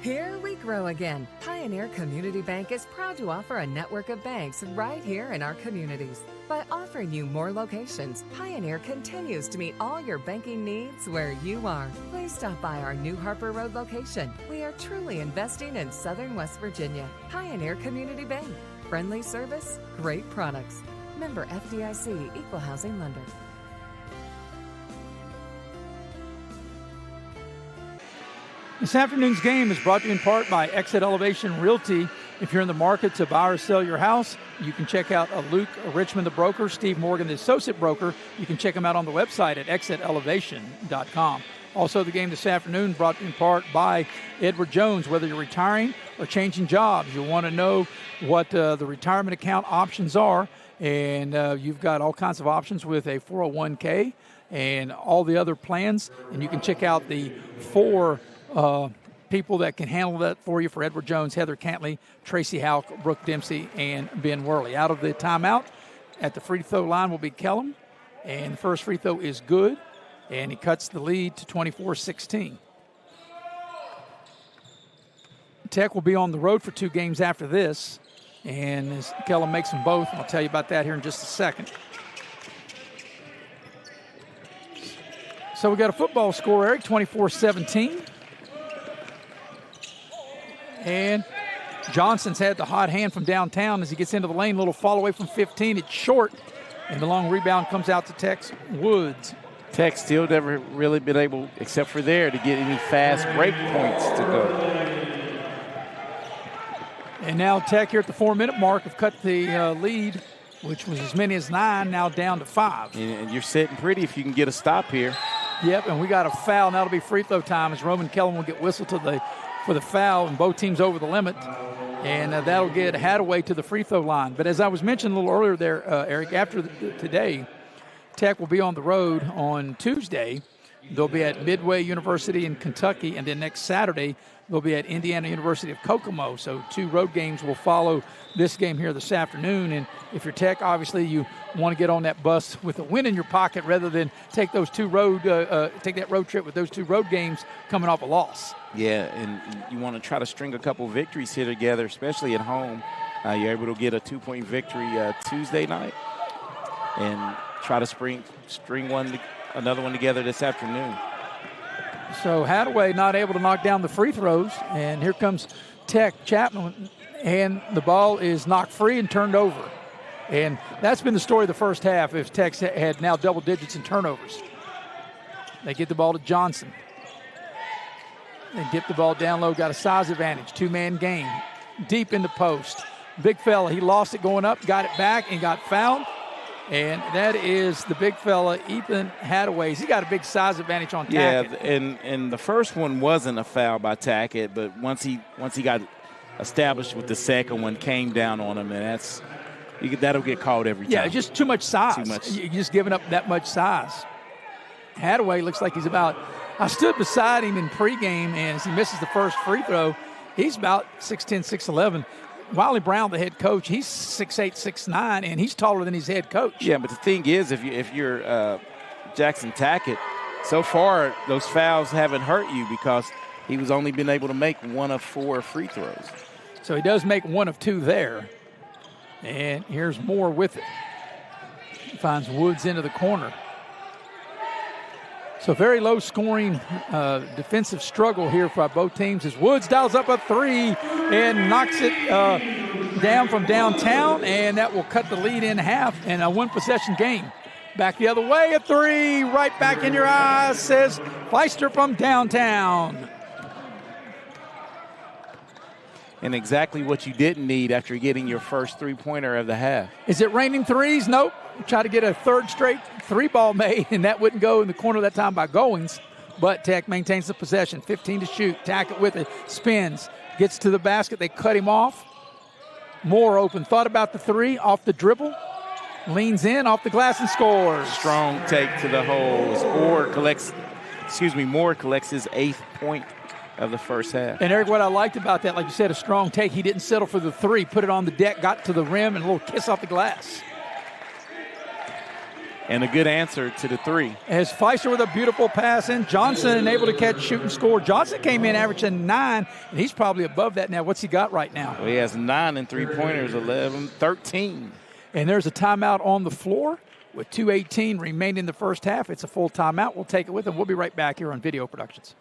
Here we grow again. Pioneer Community Bank is proud to offer a network of banks right here in our communities. By offering you more locations, Pioneer continues to meet all your banking needs where you are. Please stop by our New Harper Road location. We are truly investing in Southern West Virginia. Pioneer Community Bank. Friendly service, great products. Member FDIC, Equal Housing Lender. This afternoon's game is brought to you in part by Exit Elevation Realty. If you're in the market to buy or sell your house, you can check out Luke Richmond, the broker, Steve Morgan, the associate broker. You can check them out on the website at exitelevation.com. Also, the game this afternoon brought to you in part by Edward Jones. Whether you're retiring or changing jobs, you'll want to know what the retirement account options are. And you've got all kinds of options with a 401k and all the other plans. And you can check out the 4 people that can handle that for you for Edward Jones: Heather Cantley, Tracy Houck, Brooke Dempsey, and Ben Worley. Out of the timeout at the free throw line will be Kellum, and the first free throw is good, and he cuts the lead to 24-16. Tech will be on the road for 2 games after this, and as Kellum makes them both, I'll tell you about that here in just a second. So we got a football score, Eric, 24-17. And Johnson's had the hot hand from downtown as he gets into the lane. A little fall away from 15. It's short. And the long rebound comes out to Tex Woods. Tech still never really been able, except for there, to get any fast break points to go. And now Tech here at the 4-minute mark have cut the lead, which was as many as 9, now down to 5. And you're sitting pretty if you can get a stop here. Yep, and we got a foul. Now it'll be free throw time as Roman Kellen will get whistled for the foul, and both teams over the limit. And that'll get Hadaway to the free throw line. But as I was mentioning a little earlier there, Eric, after today, Tech will be on the road on Tuesday. They'll be at Midway University in Kentucky, and then next Saturday they'll be at Indiana University of Kokomo. So 2 road games will follow this game here this afternoon. And if you're Tech, obviously you want to get on that bus with a win in your pocket rather than take those take that road trip with those 2 road games coming off a loss. Yeah, and you want to try to string a couple victories here together, especially at home. You're able to get a 2-point victory Tuesday night and try to string another one together this afternoon. So Hadaway not able to knock down the free throws, and here comes Tech Chapman, and the ball is knocked free and turned over. And that's been the story of the first half if Tech had now double digits in turnovers. They get the ball to Johnson. They dip the ball down low, got a size advantage, 2-man game, deep in the post. Big fella, he lost it going up, got it back, and got fouled. And that is the big fella, Ethan Hadaway. He got a big size advantage on Tackett. Yeah, and the first one wasn't a foul by Tackett, but once he got established with the second one, came down on him, and that'll get called every time. Yeah, just too much size. You're just giving up that much size. Hadaway looks like he's about – I stood beside him in pregame, and as he misses the first free throw, he's about 6'10", 6'11". Wiley Brown, the head coach, he's 6'8", 6'9", and he's taller than his head coach. Yeah, but the thing is, if you're Jackson Tackett, so far those fouls haven't hurt you because he was only been able to make 1 of 4 free throws. So he does make 1 of 2 there. And here's Moore with it. He finds Woods into the corner. So very low scoring defensive struggle here for both teams as Woods dials up a 3 and knocks it down from downtown, and that will cut the lead in half and a 1-possession game. Back the other way, a 3 right back in your eyes, says Feister from downtown. And exactly what you didn't need after getting your first 3-pointer of the half. Is it raining threes? Nope. Try to get a 3rd straight 3-ball made, and that wouldn't go in the corner that time by Goings. But Tech maintains the possession. 15 to shoot. Tackett with it. Spins. Gets to the basket. They cut him off. Moore open. Thought about the 3 off the dribble. Leans in off the glass and scores. Strong take to the hole. Moore collects his 8th point of the first half. And Eric, what I liked about that, like you said, a strong take. He didn't settle for the 3. Put it on the deck, got to the rim, and a little kiss off the glass. And a good answer to the 3. As Feister with a beautiful pass in. Johnson able to catch, shoot, and score. Johnson came in averaging 9, and he's probably above that now. What's he got right now? Well, he has 9 and 3-pointers, 11, 13. And there's a timeout on the floor with 2:18 remaining in the first half. It's a full timeout. We'll take it with him. We'll be right back here on Video Productions.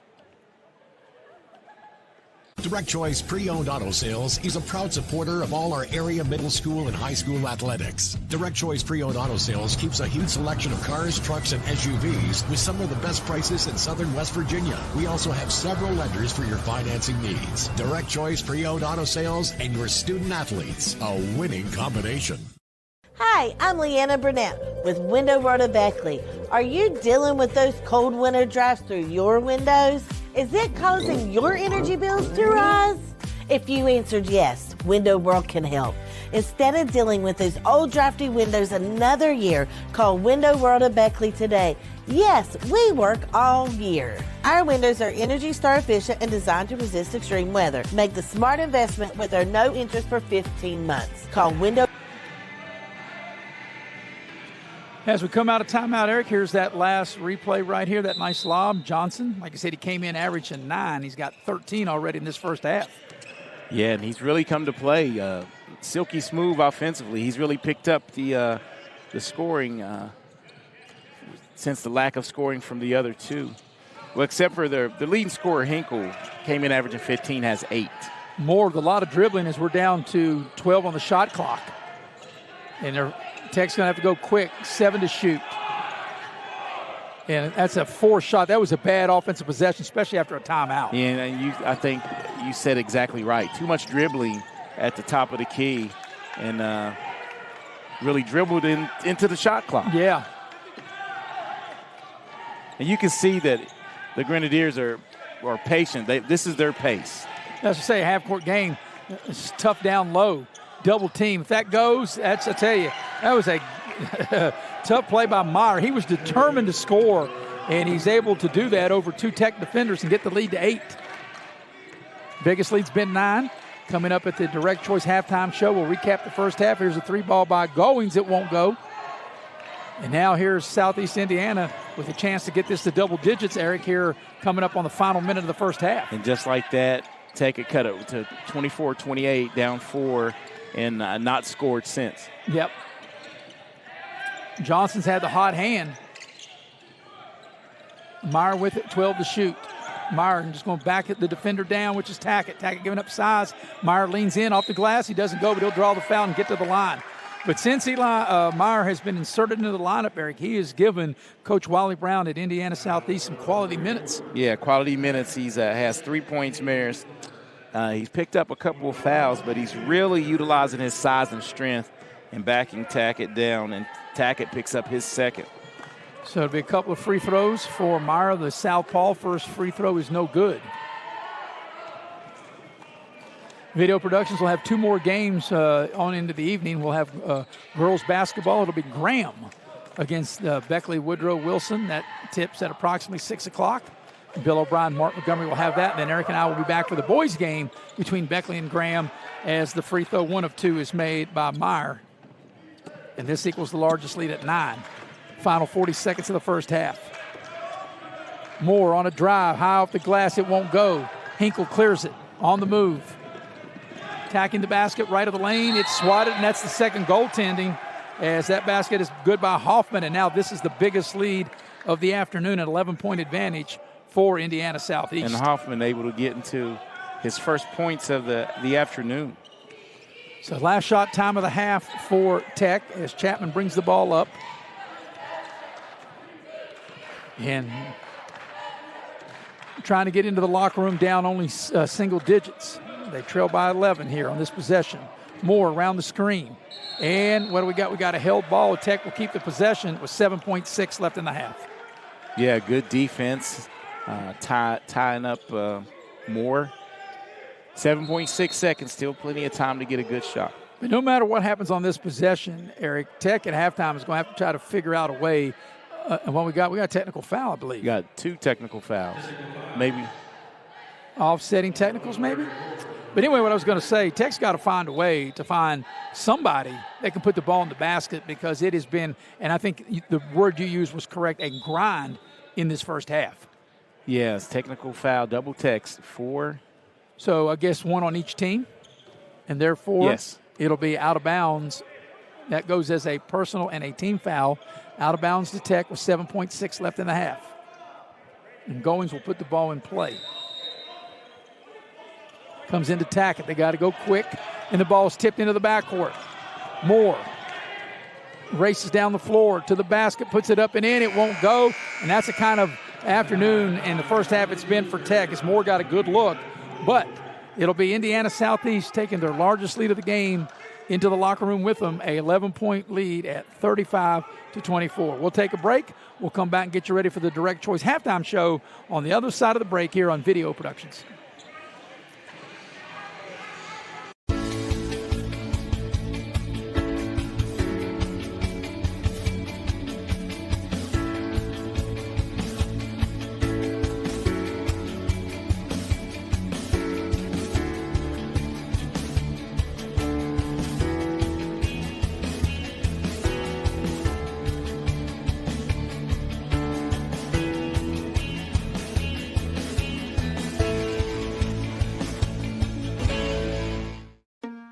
Direct Choice Pre-Owned Auto Sales is a proud supporter of all our area middle school and high school athletics. Direct Choice Pre-Owned Auto Sales keeps a huge selection of cars, trucks, and SUVs with some of the best prices in southern West Virginia. We also have several lenders for your financing needs. Direct Choice Pre-Owned Auto Sales and your student athletes, a winning combination. Hi, I'm Leanna Burnett with Window Rota Beckley. Are you dealing with those cold winter drafts through your windows? Is it causing your energy bills to rise? If you answered yes, Window World can help. Instead of dealing with those old drafty windows another year, call Window World of Beckley today. Yes, we work all year. Our windows are Energy Star efficient and designed to resist extreme weather. Make the smart investment with our no interest for 15 months. Call Window. As we come out of timeout, Eric, here's that last replay right here, that nice lob. Johnson, like I said, he came in averaging 9. He's got 13 already in this first half. Yeah, and he's really come to play. Silky smooth offensively. He's really picked up the scoring since the lack of scoring from the other 2. Well, except for the leading scorer, Hinkle, came in averaging 15, has 8. Moore with a lot of dribbling as we're down to 12 on the shot clock. And Tech's going to have to go quick, 7 to shoot. And that's a 4 shot. That was a bad offensive possession, especially after a timeout. Yeah, and I think you said exactly right. Too much dribbling at the top of the key and really dribbled into the shot clock. Yeah. And you can see that the Grenadiers are patient. This is their pace. That's to say, a half-court game. It's tough down low. Double team. If that goes, I tell you, that was a tough play by Meyer. He was determined to score, and he's able to do that over 2 Tech defenders and get the lead to 8. Biggest lead's been 9. Coming up at the Direct Choice halftime show, we'll recap the first half. Here's a 3-ball by Goings. It won't go. And now here's Southeast Indiana with a chance to get this to double digits, Eric, here coming up on the final minute of the first half. And just like that, Tech had cut it to 24-28, down 4, and not scored since. Yep. Johnson's had the hot hand. Meyer with it, 12 to shoot. Meyer just going to back the defender down, which is Tackett. Tackett giving up size. Meyer leans in off the glass. He doesn't go, but he'll draw the foul and get to the line. But since Meyer has been inserted into the lineup, Eric, he has given Coach Wally Brown at Indiana Southeast some quality minutes. Yeah, quality minutes. He has 3 points, Maris. He's picked up a couple of fouls, but he's really utilizing his size and strength and backing Tackett down, and Tackett picks up his second. So it'll be a couple of free throws for Meyer. The southpaw first free throw is no good. Video Productions will have 2 more games on into the evening. We'll have girls basketball. It'll be Graham against Beckley Woodrow Wilson. That tips at approximately 6 o'clock. Bill O'Brien, Mark Montgomery will have that. And then Eric and I will be back for the boys game between Beckley and Graham as the free throw 1 of 2 is made by Meyer. And this equals the largest lead at 9. Final 40 seconds of the first half. Moore on a drive, high off the glass, it won't go. Hinkle clears it, on the move. Attacking the basket, right of the lane, it's swatted, and that's the second goaltending as that basket is good by Hoffman, and now this is the biggest lead of the afternoon, an 11-point advantage for Indiana Southeast. And Hoffman able to get into his first points of the afternoon. So last shot time of the half for Tech as Chapman brings the ball up. And trying to get into the locker room down only single digits. They trail by 11 here on this possession. Moore around the screen. And what do we got? We got a held ball. Tech will keep the possession with 7.6 left in the half. Yeah, good defense. Tying up Moore. 7.6 seconds, still plenty of time to get a good shot. But no matter what happens on this possession, Eric, Tech at halftime is going to have to try to figure out a way. And what we got a technical foul, I believe. You got 2 technical fouls, maybe. Offsetting technicals, maybe? But anyway, what I was going to say, Tech's got to find a way to find somebody that can put the ball in the basket because it has been, and I think the word you used was correct, a grind in this first half. Yes, technical foul, double text, 4. So I guess 1 on each team, and therefore yes. It'll be out of bounds. That goes as a personal and a team foul. Out of bounds to Tech with 7.6 left in the half. And Goings will put the ball in play. Comes into Tackett. They got to go quick, and the ball is tipped into the backcourt. Moore races down the floor to the basket, puts it up and in. It won't go, and that's the kind of afternoon in the first half it's been for Tech as Moore got a good look. But it'll be Indiana Southeast taking their largest lead of the game into the locker room with them, a 11-point lead at 35-24. We'll take a break. We'll come back and get you ready for the Direct Choice halftime show on the other side of the break here on Video Productions.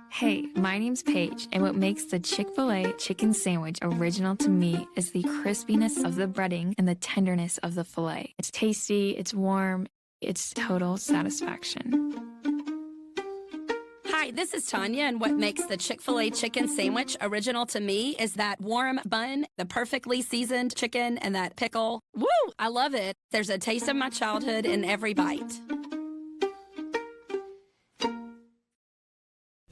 Hey, my name's Paige, and what makes the Chick-fil-A chicken sandwich original to me is the crispiness of the breading and the tenderness of the filet. It's tasty, it's warm, it's total satisfaction. Hi, this is Tanya, and what makes the Chick-fil-A chicken sandwich original to me is that warm bun, the perfectly seasoned chicken, and that pickle. Woo! I love it. There's a taste of my childhood in every bite.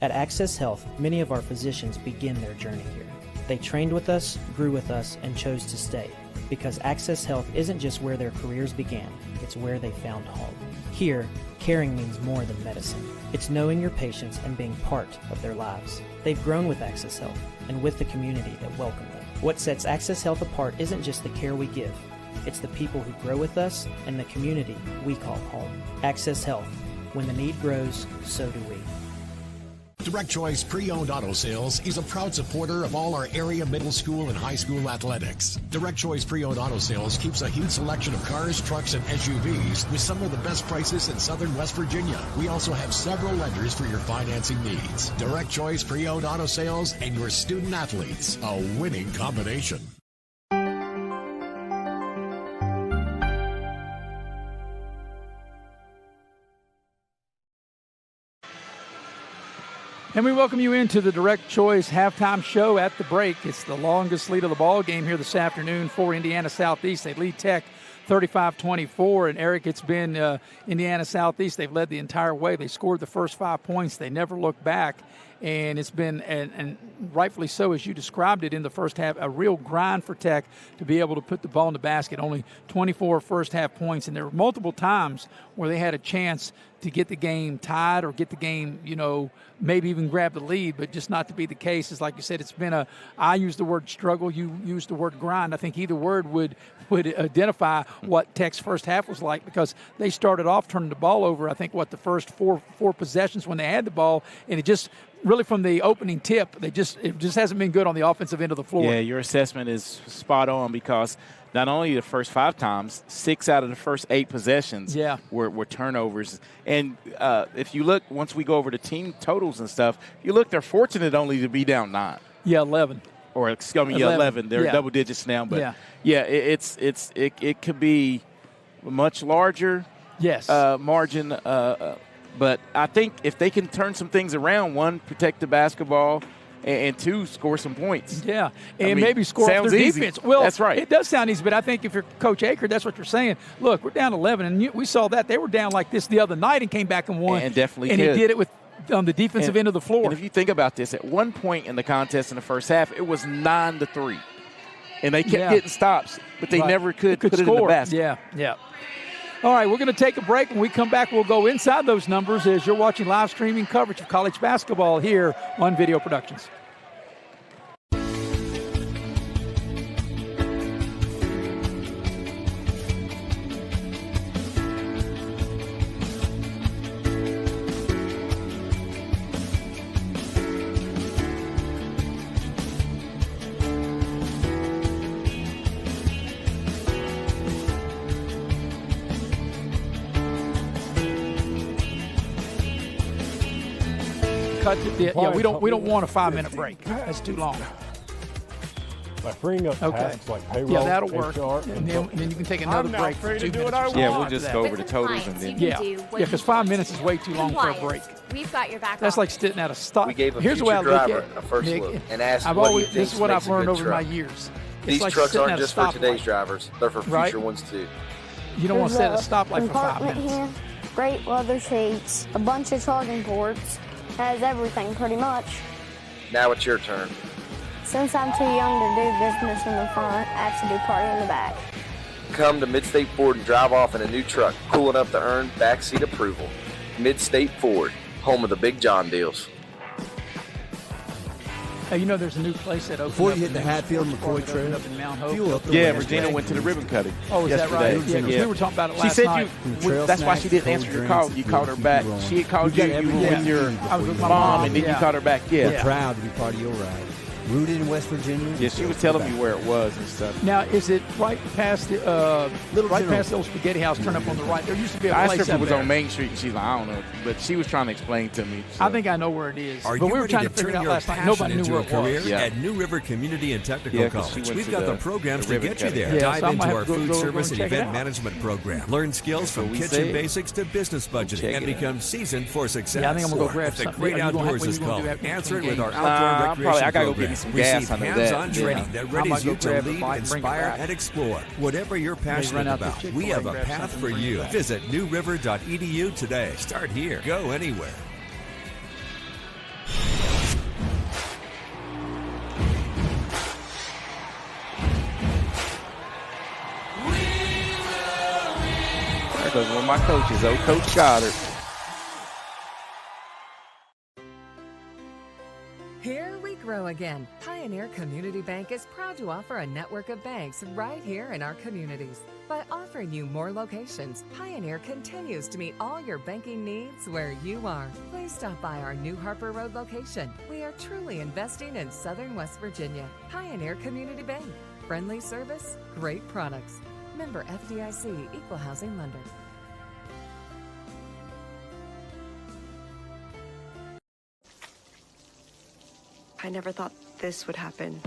At Access Health, many of our physicians begin their journey here. They trained with us, grew with us, and chose to stay. Because Access Health isn't just where their careers began, it's where they found home. Here, caring means more than medicine. It's knowing your patients and being part of their lives. They've grown with Access Health and with the community that welcomed them. What sets Access Health apart isn't just the care we give, it's the people who grow with us and the community we call home. Access Health. When the need grows, so do we. Direct Choice Pre-Owned Auto Sales is a proud supporter of all our area middle school and high school athletics. Direct Choice Pre-Owned Auto Sales keeps a huge selection of cars, trucks, and SUVs with some of the best prices in southern West Virginia. We also have several lenders for your financing needs. Direct Choice Pre-Owned Auto Sales and your student athletes, a winning combination. And we welcome you into the Direct Choice halftime show at the break. It's the longest lead of the ball game here this afternoon for Indiana Southeast. They lead Tech 35-24. And, Eric, it's been Indiana Southeast. They've led the entire way. They scored the first 5 points. They never looked back. And it's been, and rightfully so, as you described it in the first half, a real grind for Tech to be able to put the ball in the basket. Only 24 first half points. And there were multiple times where they had a chance to get the game tied or get the game, maybe even grab the lead, but just not to be the case. It's like you said, it's been I use the word struggle, you use the word grind. I think either word would identify what Tech's first half was like, because they started off turning the ball over, I think, the first four possessions when they had the ball, and it just really from the opening tip, it just hasn't been good on the offensive end of the floor. Yeah, your assessment is spot on, because not only the first 5 times, 6 out of the first 8 possessions were turnovers. And if you look, once we go over the team totals and stuff, you look, they're fortunate only to be down 9. Yeah, 11. Or, 11. They're double digits now. But, it could be much larger margin. But I think if they can turn some things around, 1, protect the basketball, and 2, score some points. Yeah, and maybe score up their defense. Well, that's right. It does sound easy, but I think if you're Coach Aker, that's what you're saying. Look, we're down 11, and we saw that. They were down like this the other night and came back and won. And definitely he did it on the defensive end of the floor. And if you think about this, at one point in the contest in the first half, it was 9-3. And they kept getting stops, but they never could put score. It in the basket. Yeah. All right, we're going to take a break. When we come back, we'll go inside those numbers as you're watching live streaming coverage of college basketball here on Video Productions. We don't want a 5-minute break. That's too long. By freeing up tasks like payroll, that'll work. HR, and then you can take another break for 2 minutes. Yeah, we'll just go over the totals and then. Because 5 minutes is way too long for a break. We've got your back. That's like sitting at a stop. We gave a Here's the way I future look driver at it, a first Nick, look and asked this is what I've learned over my years. These like trucks aren't just for today's stoplight. drivers; they're for future ones too. You don't want to set a stoplight for 5 minutes. Here, great leather seats, a bunch of charging ports, has everything pretty much. Now it's your turn. Since I'm too young to do business in the front, I have to do party in the back. Come to Mid-State Ford and drive off in a new truck, cool enough to earn backseat approval. Mid-State Ford, home of the Big John deals. Hey, there's a new place that opened Before up you hit the Hatfield McCoy Trail, up in Mount Hope. fuel up the Yeah, way. Regina went to the ribbon cutting. Oh, is yesterday. that right? Yeah, we were talking about it last she said night. that's why she didn't answer your call. You called her back. She had called you with your mom, and then you called her back. Yeah. We're proud to be part of your ride. Rooted in West Virginia. Yeah, she was telling me where it was and stuff. Now, is it right past the past the old spaghetti house? Turn up on the right. There used to be a place I asked her if it was there. on Main Street, and she's like, I don't know, but she was trying to explain to me. So. I think I know where it is. Are but you we were ready trying to to figure it turn out your last night. passion Nobody knew into to a career at New River Community and Technical College. We've got the programs to get you there. Dive into our food service and event management program. Learn skills from kitchen basics to business budgeting and become seasoned for success. Yeah, I think I'm going to go grab the something. Great Outdoors is called. Answer it with our outdoor recreation I gotta go program. get me some gas. Receive hands-on training that readies you to lead, inspire, and explore. Whatever you're passionate about, we have a path for you. Visit newriver.edu today. Start here. Go anywhere. There goes one of my coaches, Coach Goddard. Here we grow again. Pioneer Community Bank is proud to offer a network of banks right here in our communities. By offering you more locations, Pioneer continues to meet all your banking needs where you are. Please stop by our New Harper Road location. We are truly investing in Southern West Virginia. Pioneer Community Bank. Friendly service, great products. Member FDIC, Equal Housing Lender. I never thought this would happen.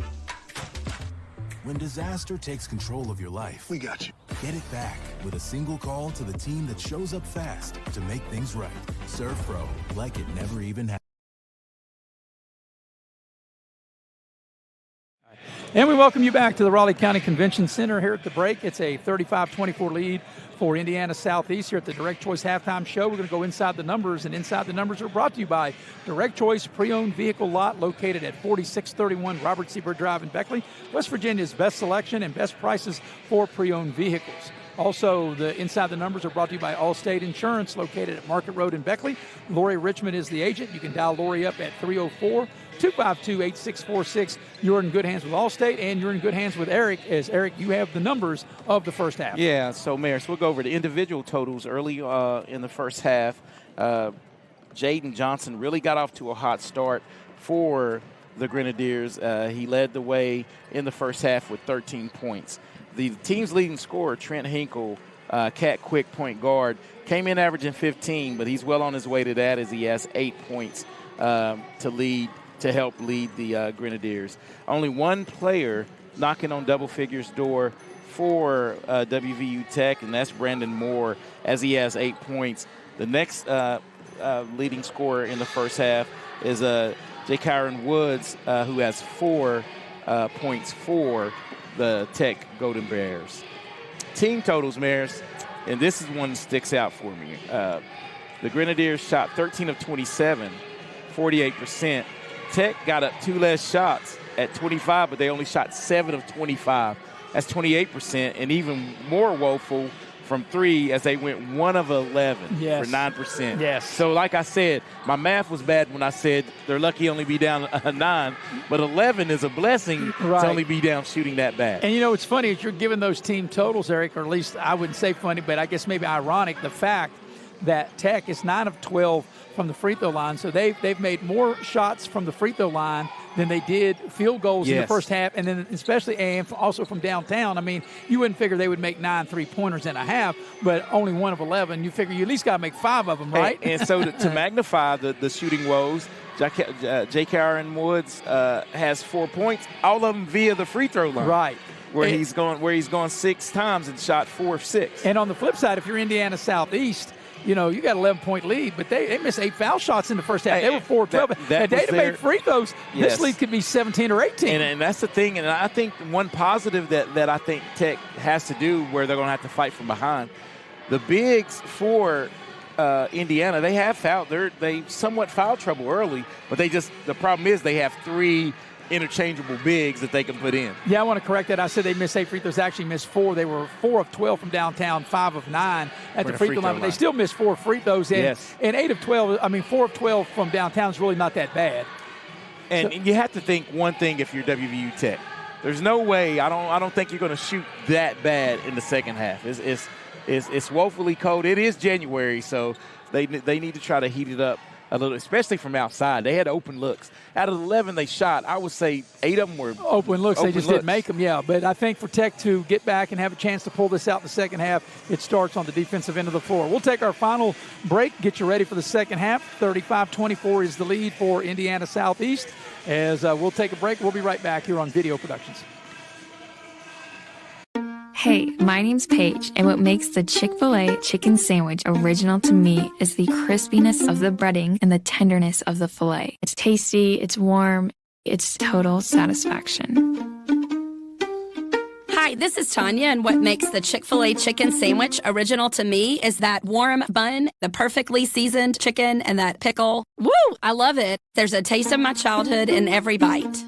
When disaster takes control of your life, we got you. Get it back with a single call to the team that shows up fast to make things right. Serve Pro, like it never even happened. And we welcome you back to the Raleigh County Convention Center here at the break. It's a 35-24 lead for Indiana Southeast here at the Direct Choice Halftime Show. We're going to go inside the numbers, and inside the numbers are brought to you by Direct Choice Pre-Owned Vehicle Lot located at 4631 Robert C. Byrd Drive in Beckley, West Virginia's best selection and best prices for pre-owned vehicles. Also, the inside the numbers are brought to you by Allstate Insurance located at Market Road in Beckley. Lori Richmond is the agent. You can dial Lori up at 304-252-8646. You're in good hands with Allstate, and you're in good hands with Eric, as Eric, you have the numbers of the first half. Yeah, so, Mayor, so we'll go over the individual totals early in the first half. Jaden Johnson really got off to a hot start for the Grenadiers. He led the way in the first half with 13 points. The team's leading scorer, Trent Hinkle, Cat Quick point guard, came in averaging 15, but he's well on his way to that as he has 8 points to help lead the Grenadiers. Only one player knocking on double figures door for WVU Tech, and that's Brandon Moore, as he has 8 points. The next leading scorer in the first half is J. Kyron Woods, who has 4 points for the Tech Golden Bears. Team totals, Mayors, and this is one that sticks out for me. The Grenadiers shot 13 of 27, 48%. Tech got up 2 less shots at 25, but they only shot 7 of 25. That's 28%, and even more woeful from 3 as they went 1 of 11 for 9%. Yes. So like I said, my math was bad when I said they're lucky only be down 9, but 11 is a blessing to only be down shooting that bad. And, you know, it's funny as you're giving those team totals, Eric, or at least I wouldn't say funny, but I guess maybe ironic, the fact that Tech is 9 of 12 from the free throw line. So they've made more shots from the free throw line than they did field goals in the first half, and then especially and also from downtown. I mean, you wouldn't figure they would make 9 three-pointers in a half, but only 1 of 11. You figure you at least got to make 5 of them, right? And so to magnify the shooting woes, J. Karen Woods has 4 points, all of them via the free throw line. Right. Where he's gone 6 times and shot 4 of 6. And on the flip side, if you're Indiana Southeast, you know, you got an 11-point lead, but they missed 8 foul shots in the first half. They were 4-12. If they'd made free throws, this lead could be 17 or 18. And that's the thing. And I think one positive that I think Tech has to do where they're going to have to fight from behind, the bigs for Indiana, they have fouled. They somewhat foul trouble early, but the problem is they have 3 interchangeable bigs that they can put in. Yeah, I want to correct that. I said they missed 8 free throws. They actually missed 4. They were 4 of 12 from downtown, 5 of 9 at the free throw line. But they still missed 4 free throws. And 8 of 12, 4 of 12 from downtown is really not that bad. And you have to think one thing if you're WVU Tech. There's no way, I don't think you're going to shoot that bad in the second half. It's woefully cold. It is January, so they need to try to heat it up a little, especially from outside. They had open looks. Out of the 11 they shot, I would say 8 of them were open looks. They just didn't make them, yeah. But I think for Tech to get back and have a chance to pull this out in the second half, it starts on the defensive end of the floor. We'll take our final break, get you ready for the second half. 35-24 is the lead for Indiana Southeast. As we'll take a break, we'll be right back here on Video Productions. Hey, my name's Paige, and what makes the Chick-fil-A chicken sandwich original to me is the crispiness of the breading and the tenderness of the filet. It's tasty, it's warm, it's total satisfaction. Hi, this is Tanya, and what makes the Chick-fil-A chicken sandwich original to me is that warm bun, the perfectly seasoned chicken, and that pickle. Woo! I love it. There's a taste of my childhood in every bite.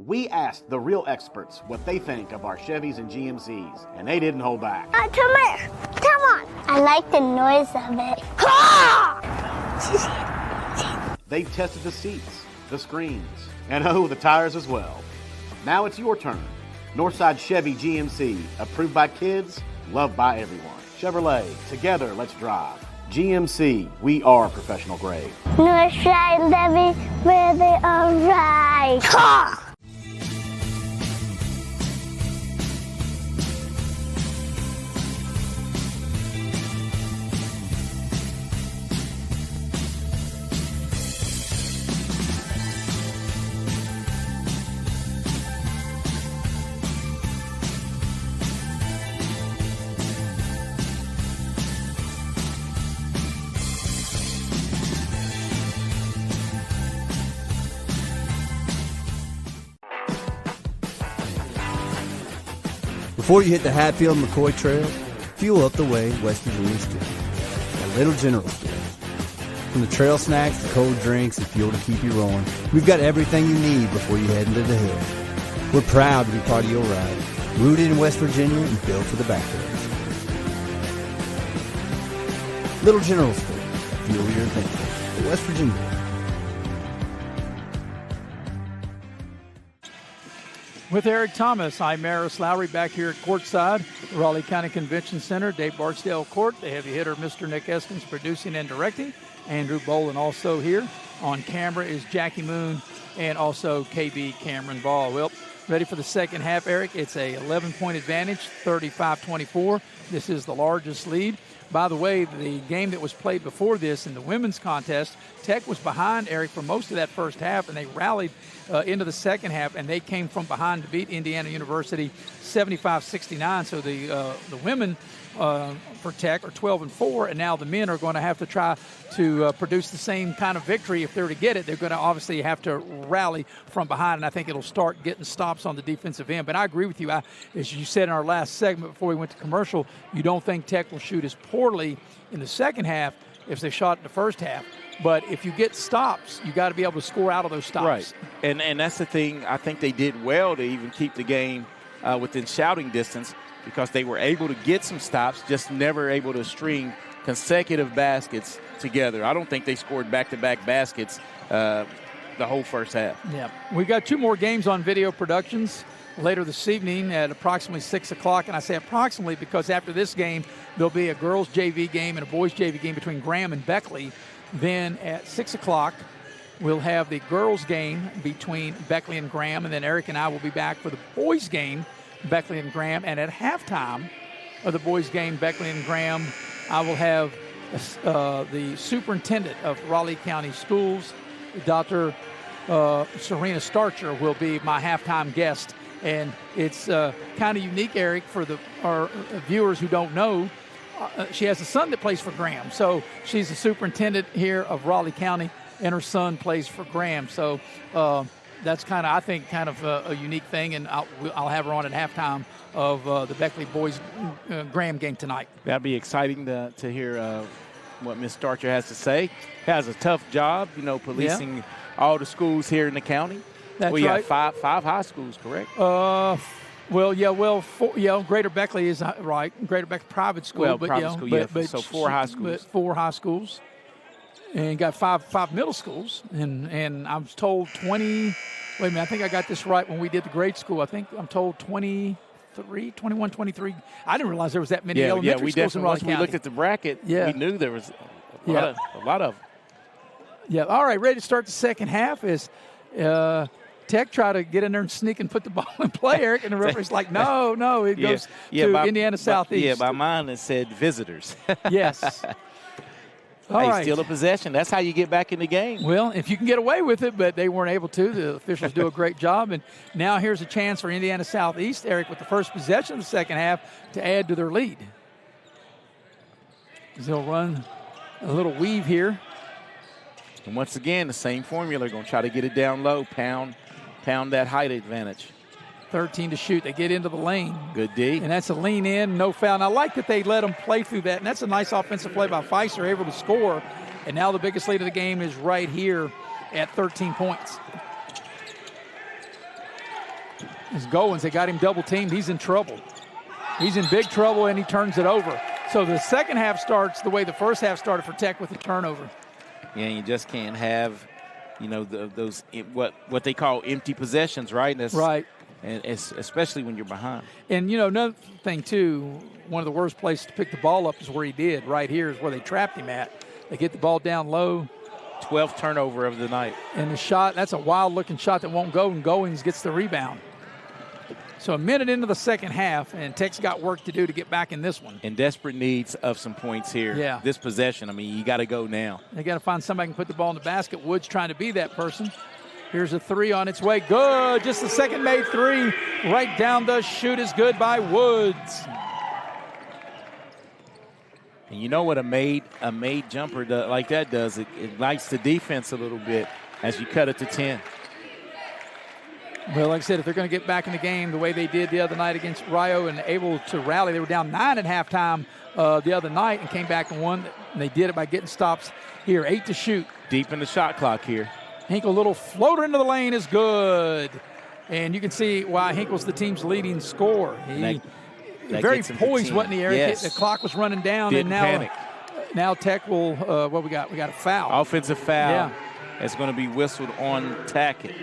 We asked the real experts what they think of our Chevys and GMCs, and they didn't hold back. Come here. Come on. I like the noise of it. They tested the seats, the screens, and the tires as well. Now it's your turn. Northside Chevy GMC, approved by kids, loved by everyone. Chevrolet, together let's drive. GMC, we are professional grade. Northside Chevy, where they are right. Before you hit the Hatfield-McCoy Trail, fuel up the way West Virginians do. A Little General Store. From the trail snacks to cold drinks and fuel to keep you rolling, we've got everything you need before you head into the hills. We're proud to be part of your ride, rooted in West Virginia and built for the backwoods. Little General Store. Fuel your adventure. West Virginia. With Eric Thomas, I'm Maris Lowry back here at courtside, the Raleigh County Convention Center, Dave Barksdale Court. The heavy hitter, Mr. Nick Eskins, producing and directing. Andrew Bolin also here. On camera is Jackie Moon and also KB Cameron Ball. Well, ready for the second half, Eric. It's a 11-point advantage, 35-24. This is the largest lead. By the way, the game that was played before this in the women's contest, Tech was behind, Eric, for most of that first half, and they rallied into the second half, and they came from behind to beat Indiana University 75-69. So the women for Tech are 12-4, and now the men are going to have to try to produce the same kind of victory. If they're to get it, they're going to obviously have to rally from behind, and I think it'll start getting stops on the defensive end. But I agree with you. As you said in our last segment before we went to commercial, you don't think Tech will shoot as poorly in the second half as they shot in the first half. But if you get stops, you got to be able to score out of those stops. Right, and that's the thing. I think they did well to even keep the game within shouting distance, because they were able to get some stops, just never able to string consecutive baskets together. I don't think they scored back-to-back baskets the whole first half. Yeah, we got two more games on Video Productions later this evening at approximately 6 o'clock. And I say approximately because after this game, there'll be a girls' JV game and a boys' JV game between Graham and Beckley. Then at 6 o'clock, we'll have the girls' game between Beckley and Graham. And then Eric and I will be back for the boys' game, Beckley and Graham. And at halftime of the boys' game, Beckley and Graham, I will have the superintendent of Raleigh County Schools, Dr. Serena Starcher, will be my halftime guest. And it's kind of unique, Eric, for our viewers who don't know. She has a son that plays for Graham. So she's the superintendent here of Raleigh County, and her son plays for Graham. So that's kind of, I think, kind of a unique thing, and I'll have her on at halftime of the Beckley boys Graham game tonight. That'd be exciting to hear what Ms. Starcher has to say. Has a tough job, policing all the schools here in the county. That's right. Have five high schools, correct? Greater Beckley is right. Greater Beckley private school, so 4 high schools. But 4 high schools, and got five middle schools, and I was told 20. Wait a minute, I think I got this right when we did the grade school. I think I'm told 23 21-23. I didn't realize there was that many we elementary schools in Raleigh County. Once we looked at the bracket, we knew there was a lot of. Yeah, all right, ready to start the second half as Tech try to get in there and sneak and put the ball in play, Eric, and the referee's like, no, it goes to Indiana Southeast. By mine it said visitors. Yes. All right. Steal a possession. That's how you get back in the game. Well, if you can get away with it, but they weren't able to. The officials do a great job. And now here's a chance for Indiana Southeast, Eric, with the first possession of the second half to add to their lead. They'll run a little weave here. And once again, the same formula. Going to try to get it down low, pound that height advantage. 13 to shoot. They get into the lane. Good D. And that's a lean in, no foul. And I like that they let them play through that. And that's a nice offensive play by Feister, able to score. And now the biggest lead of the game is right here at 13 points. It's Goins. They got him double teamed. He's in trouble. He's in big trouble, and he turns it over. So the second half starts the way the first half started for Tech with a turnover. Yeah, you just can't have, those what they call empty possessions, right? That's right. And especially when you're behind. And, another thing, too, one of the worst places to pick the ball up is where he did. Right here is where they trapped him at. They get the ball down low. 12th turnover of the night. And the shot, that's a wild-looking shot that won't go, and Goins gets the rebound. So a minute into the second half, and Tech's got work to do to get back in this one. In desperate needs of some points here. Yeah. This possession, you got to go now. They got to find somebody who can put the ball in the basket. Wood's trying to be that person. Here's a three on its way. Good. Just the second made three. Right down the shoot is good by Woods. And you know what a made jumper like that does? It lights the defense a little bit as you cut it to 10. Well, like I said, if they're going to get back in the game the way they did the other night against Rio and able to rally, they were down 9 at halftime the other night and came back and won. And they did it by getting stops here. 8 to shoot. Deep in the shot clock here. Hinkle, little floater into the lane is good. And you can see why Hinkle's the team's leading scorer. He very poised, wasn't he, Eric? Yes. The clock was running down. Didn't panic. Now Tech will, what we got? We got a foul. Offensive foul. Yeah. It's going to be whistled on Tackett.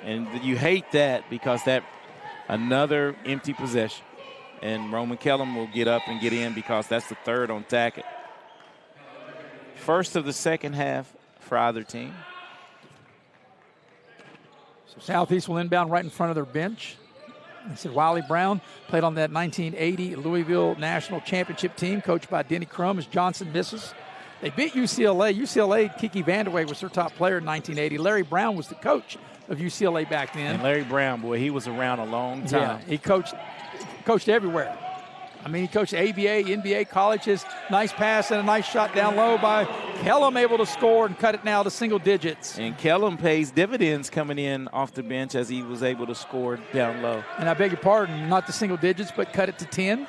And you hate that because that another empty possession. And Roman Kellum will get up and get in because that's the third on Tackett. First of the second half for either team. So Southeast will inbound right in front of their bench. I said Wiley Brown played on that 1980 Louisville National Championship team, coached by Denny Crum as Johnson misses. They beat UCLA. UCLA, Kiki Vandeweghe was their top player in 1980. Larry Brown was the coach of UCLA back then. And Larry Brown, boy, he was around a long time. Yeah, he coached everywhere. He coached ABA, NBA colleges. Nice pass and a nice shot down low by Kellum, able to score and cut it now to single digits. And Kellum pays dividends coming in off the bench as he was able to score down low. And I beg your pardon, not the single digits, but cut it to 10.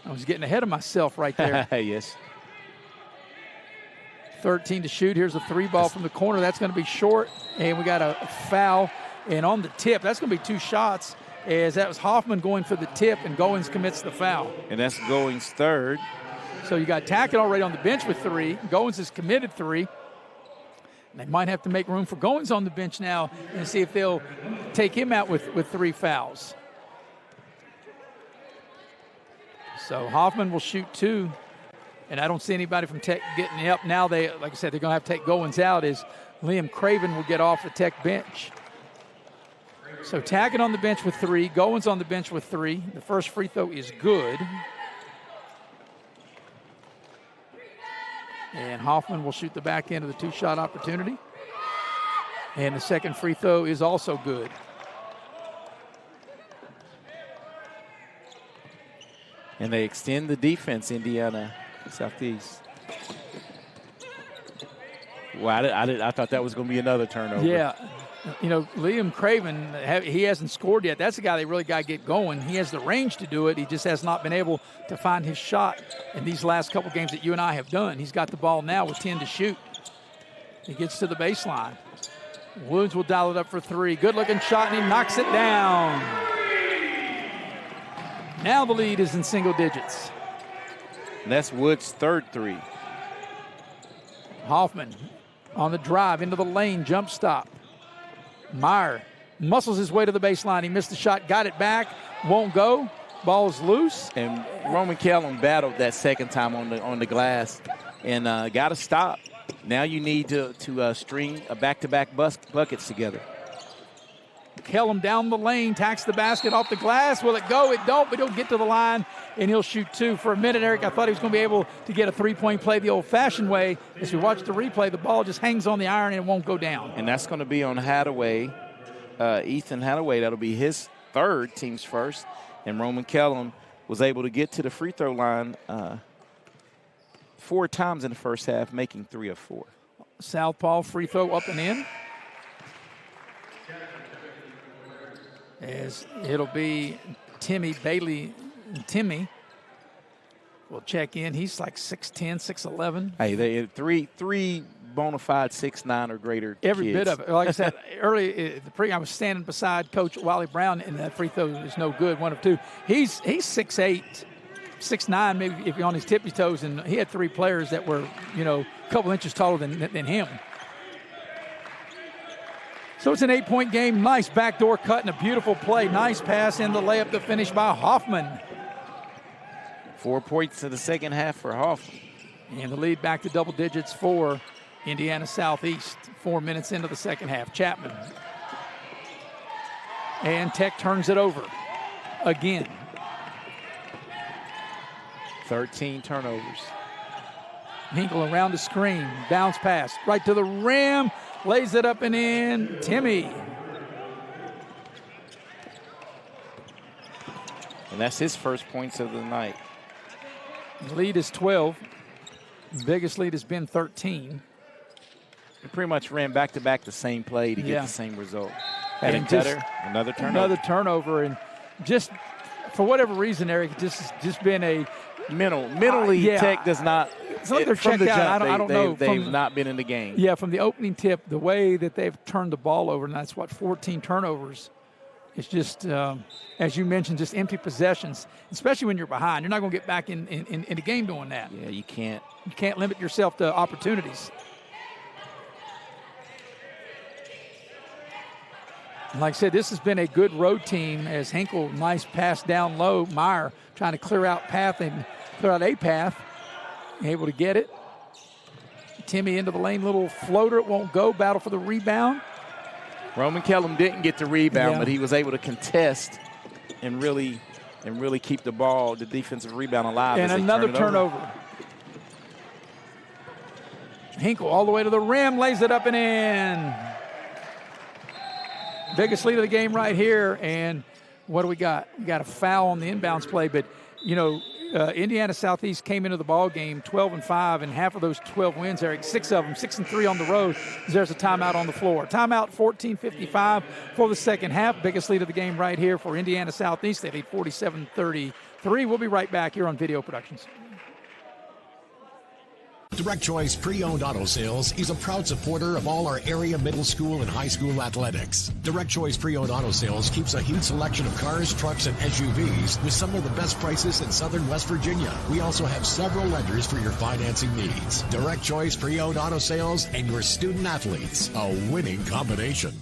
I was getting ahead of myself right there. Yes. 13 to shoot. Here's a three ball from the corner. That's going to be short. And we got a foul. And on the tip, that's going to be 2 shots, as that was Hoffman going for the tip, and Goins commits the foul. And that's Goins' third. So you got Tackett already on the bench with 3. Goins has committed 3. And they might have to make room for Goins on the bench now and see if they'll take him out with 3 fouls. So Hoffman will shoot 2. And I don't see anybody from Tech getting up. Now they, like I said, they're going to have to take Goins out as Liam Craven will get off the Tech bench. So Tackett on the bench with 3. Goins on the bench with 3. The first free throw is good. And Hoffman will shoot the back end of the 2-shot opportunity. And the second free throw is also good. And they extend the defense, Indiana Southeast. Well, I thought that was going to be another turnover. Yeah. Liam Craven, he hasn't scored yet. That's the guy they really got to get going. He has the range to do it. He just has not been able to find his shot in these last couple games that you and I have done. He's got the ball now with 10 to shoot. He gets to the baseline. Woods will dial it up for 3. Good-looking shot, and he knocks it down. Now the lead is in single digits. And that's Woods' third 3. Hoffman on the drive into the lane, jump stop. Meyer muscles his way to the baseline. He missed the shot, got it back, won't go. Ball's loose. And Roman Kellum battled that second time on the glass and got to stop. Now you need to string a back-to-back buckets together. Kellum down the lane, tacks the basket off the glass. Will it go? It don't, but he'll get to the line, and he'll shoot two. For a minute, Eric, I thought he was going to be able to get a three-point play the old-fashioned way. As we watch the replay, the ball just hangs on the iron and it won't go down. And that's going to be on Hadaway, Ethan Hadaway. That'll be his third, team's first. And Roman Kellum was able to get to the free throw line 4 times in the first half, making 3 of 4. Southpaw free throw up and in. As it'll be Timmy Bailey. Timmy will check in. He's like 6'10", 6'11". Hey, they three bona fide 6'9" or greater Every kids. bit of it. Like I said, early I was standing beside Coach Wally Brown, and that free throw is no good, 1 of 2. He's 6'8", 6'9", maybe if you're on his tippy toes, and he had 3 players that were, a couple inches taller than him. So it's an 8-point game. Nice backdoor cut and a beautiful play. Nice pass in the layup to finish by Hoffman. 4 points in the second half for Hoffman. And the lead back to double digits for Indiana Southeast. 4 minutes into the second half. Chapman. And Tech turns it over again. 13 turnovers. Hinkle around the screen. Bounce pass right to the rim. Lays it up and in. Timmy. And that's his first points of the night. The lead is 12. The biggest lead has been 13. He pretty much ran back-to-back the same play to get the same result. And Cutter, another turnover. Another turnover. And just for whatever reason, Eric, just been a mentally Tech does not. They're checked out. I don't know. They've not been in the game. Yeah, from the opening tip, the way that they've turned the ball over, and that's 14 turnovers. It's just, as you mentioned, just empty possessions, especially when you're behind. You're not going to get back in the game doing that. Yeah, you can't. You can't limit yourself to opportunities. Like I said, this has been a good road team as Hinkle, nice pass down low. Meyer trying to clear out a path. Able to get it. Timmy into the lane, little floater. It won't go. Battle for the rebound. Roman Kellum didn't get the rebound, but he was able to contest and really keep the defensive rebound alive. And another turnover. Hinkle all the way to the rim, lays it up and in. Biggest lead of the game right here. And what do we got? We got a foul on the inbounds play, but Indiana Southeast came into the ball game 12-5, and half of those 12 wins, Eric, 6 of them, 6-3 on the road. There's a timeout on the floor. Timeout, 14:55 for the second half. Biggest lead of the game right here for Indiana Southeast. They lead 47-33. We'll be right back here on Video Productions. Direct Choice Pre-Owned Auto Sales is a proud supporter of all our area middle school and high school athletics. Direct Choice Pre-Owned Auto Sales keeps a huge selection of cars, trucks, and SUVs with some of the best prices in southern West Virginia. We also have several lenders for your financing needs. Direct Choice Pre-Owned Auto Sales and your student athletes, a winning combination.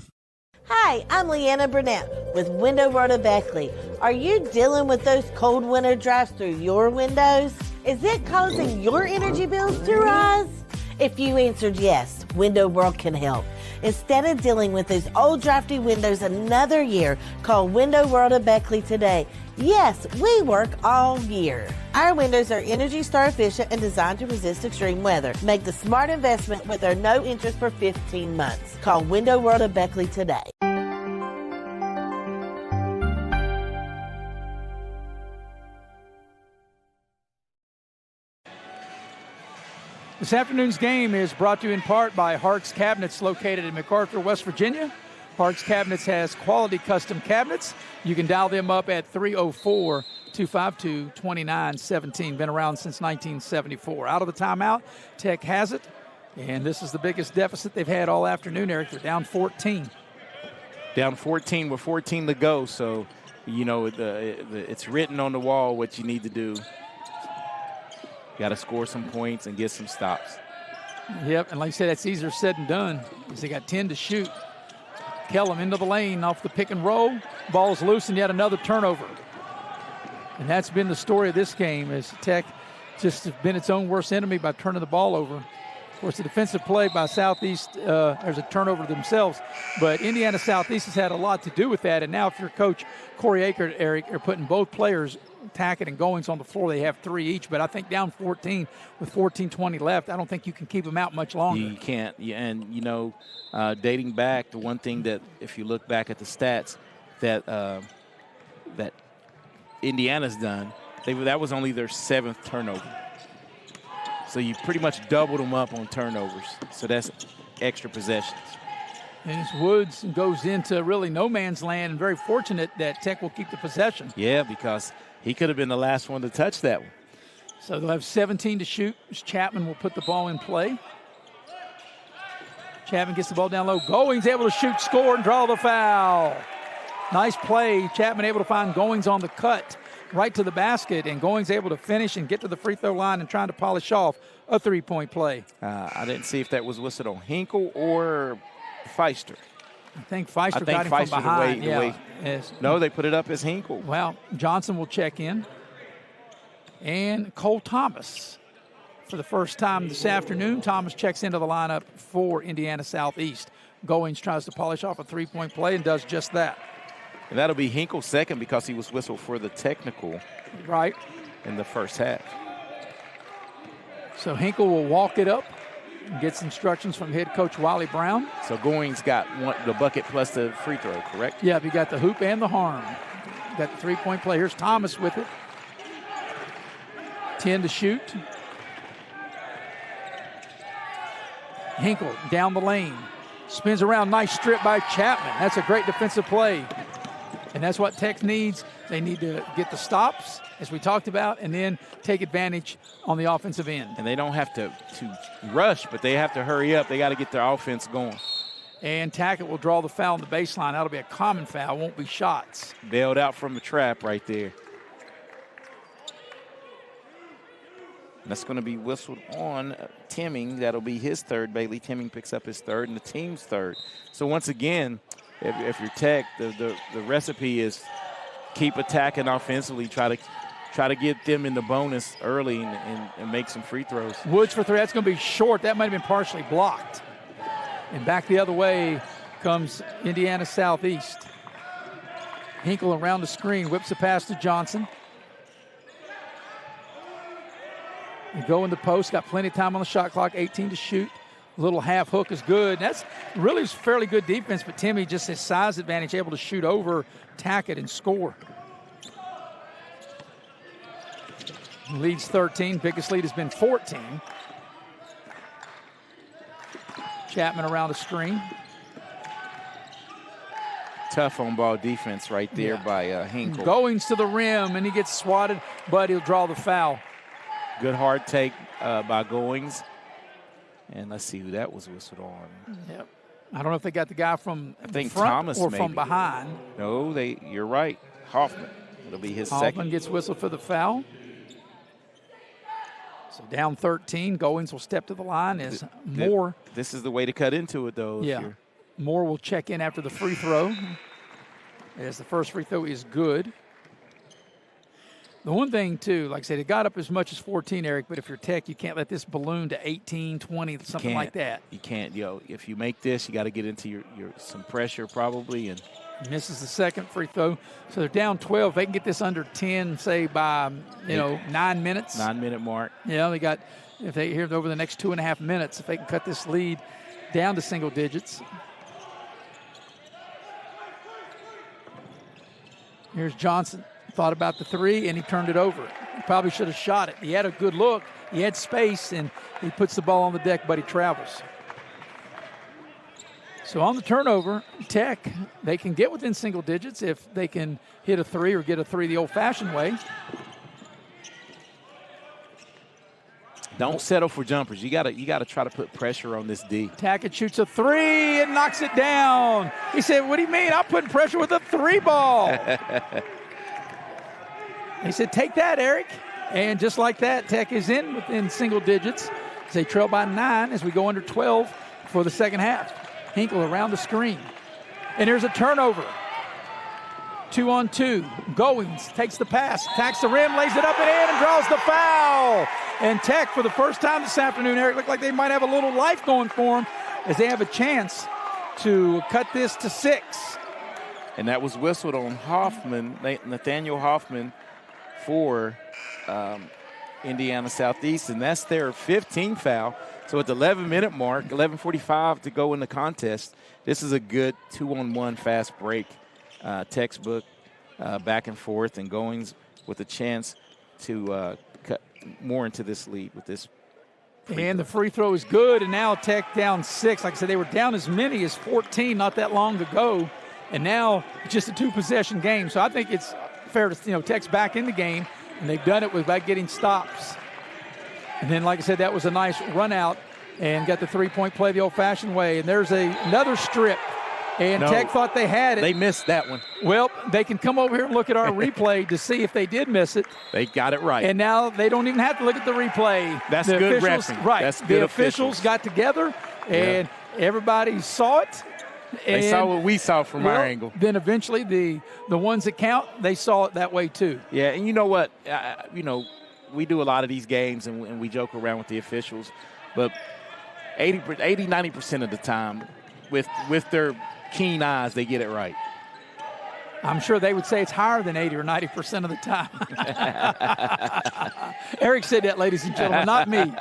Hi, I'm Leanna Burnett with Window Rota Beckley. Are you dealing with those cold winter drafts through your windows? Is it causing your energy bills to rise? If you answered yes, Window World can help. Instead of dealing with those old drafty windows another year, call Window World of Beckley today. Yes, we work all year. Our windows are Energy Star efficient and designed to resist extreme weather. Make the smart investment with our no interest for 15 months. Call Window World of Beckley today. This afternoon's game is brought to you in part by Hart's Cabinets, located in MacArthur, West Virginia. Hart's Cabinets has quality custom cabinets. You can dial them up at 304-252-2917. Been around since 1974. Out of the timeout, Tech has it. And this is the biggest deficit they've had all afternoon, Eric. They're down 14. Down 14 with 14 to go. So, it's written on the wall what you need to do. Got to score some points and get some stops. Yep, and like I said, that's easier said than done because they got 10 to shoot. Kellum into the lane off the pick and roll. Ball's loose and yet another turnover. And that's been the story of this game, as Tech just has been its own worst enemy by turning the ball over. Of course, the defensive play by Southeast, there's a turnover themselves, but Indiana Southeast has had a lot to do with that. And now if your coach, Corey Aker, Eric, are putting both players, Tackett and Goings, on the floor, they have 3 each. But I think down 14 with 14:20 left, I don't think you can keep them out much longer. You can't. Yeah, and, dating back, the one thing that, if you look back at the stats, that Indiana's done, that was only their 7th turnover. So you pretty much doubled them up on turnovers. So that's extra possessions. And as Woods goes into really no man's land, and very fortunate that Tech will keep the possession. Yeah, because he could have been the last one to touch that one. So they'll have 17 to shoot. Chapman will put the ball in play. Chapman gets the ball down low. Goings able to shoot, score, and draw the foul. Nice play. Chapman able to find Goings on the cut right to the basket, and Goings able to finish and get to the free throw line and trying to polish off a 3-point play. I didn't see if that was whistled on Hinkle or Feister. I think Feister got him from behind. No, they put it up as Hinkle. Well, Johnson will check in. And Cole Thomas, for the first time this afternoon, Thomas checks into the lineup for Indiana Southeast. Goings tries to polish off a 3-point play and does just that. And that'll be Hinkle's second because he was whistled for the technical in the first half. So Hinkle will walk it up and gets instructions from head coach Wiley Brown. So Goings got the bucket plus the free throw, correct? Yeah, he got the hoop and the harm. Got the 3-point play. Here's Thomas with it. 10 to shoot. Hinkle down the lane. Spins around. Nice strip by Chapman. That's a great defensive play. And that's what Tech needs. They need to get the stops, as we talked about, and then take advantage on the offensive end. And they don't have to rush, but they have to hurry up. They got to get their offense going. And Tackett will draw the foul on the baseline. That'll be a common foul. Won't be shots. Bailed out from the trap right there. That's going to be whistled on Timming. That'll be his third. Bailey Timming picks up his third and the team's third. So once again, if you're Tech, the recipe is keep attacking offensively, try to get them in the bonus early and make some free throws. Woods for 3. That's going to be short. That might have been partially blocked. And back the other way comes Indiana Southeast. Hinkle around the screen, whips a pass to Johnson. They go in the post, got plenty of time on the shot clock, 18 to shoot. A little half hook is good. That's really fairly good defense, but Timmy just his size advantage, able to shoot over Tackett and score. Leads 13. Biggest lead has been 14. Chapman around the screen. Tough on ball defense right there by Hinkle. Goings to the rim, and he gets swatted, but he'll draw the foul. Good hard take by Goings. And let's see who that was whistled on. Yep. I don't know if they got the guy from the front Thomas or maybe. From behind. No, you're right. Hoffman. It'll be his second. Hoffman gets whistled for the foul. So down 13. Goings will step to the line as Moore. This is the way to cut into it, though. Yeah. Moore will check in after the free throw. As the first free throw is good. The one thing, too, like I said, it got up as much as 14, Eric, but if you're Tech, you can't let this balloon to 18, 20, something like that. You can't. If you make this, you got to get into your some pressure probably. And misses the second free throw. So they're down 12. They can get this under 10, say, by, 9 minutes. 9-minute mark. Yeah, they got, if they here over the next 2.5 minutes, if they can cut this lead down to single digits. Here's Johnson. Thought about the 3, and he turned it over. He probably should have shot it. He had a good look. He had space, and he puts the ball on the deck, but he travels. So on the turnover, Tech, they can get within single digits if they can hit a 3 or get a 3 the old-fashioned way. Don't settle for jumpers. You gotta try to put pressure on this D. Tackett shoots a 3 and knocks it down. He said, "What do you mean? I'm putting pressure with a 3 ball." He said, "Take that, Eric." And just like that, Tech is within single digits. They trail by 9 as we go under 12 for the second half. Hinkle around the screen. And there's a turnover. 2-on-2. Goings takes the pass, attacks the rim, lays it up and in, and draws the foul. And Tech, for the first time this afternoon, Eric, looked like they might have a little life going for them as they have a chance to cut this to 6. And that was whistled on Hoffman, Nathaniel Hoffman, for Indiana Southeast, and that's their 15th foul. So at the 11-minute mark, 11:45 to go in the contest, this is a good 2-on-1 fast break, textbook, back and forth, and Goings with a chance to cut more into this lead with this. And the free throw is good, and now Tech down 6. Like I said, they were down as many as 14 not that long ago, and now just a 2-possession game. So I think it's fair to, Tech's back in the game, and they've done it without getting stops. And then, like I said, that was a nice run out and got the three-point play the old-fashioned way. And there's another strip, and Tech thought they had it. They missed that one. Well, they can come over here and look at our replay to see if they did miss it. They got it right. And now they don't even have to look at the replay. That's the good officials, refereeing. Right. That's the good officials got together, and everybody saw it. They saw what we saw from our angle. Then eventually the ones that count, they saw it that way too. Yeah, and you know what? We do a lot of these games, and we joke around with the officials, but 80-90% of the time, with their keen eyes, they get it right. I'm sure they would say it's higher than 80 or 90% of the time. Eric said that, ladies and gentlemen, not me.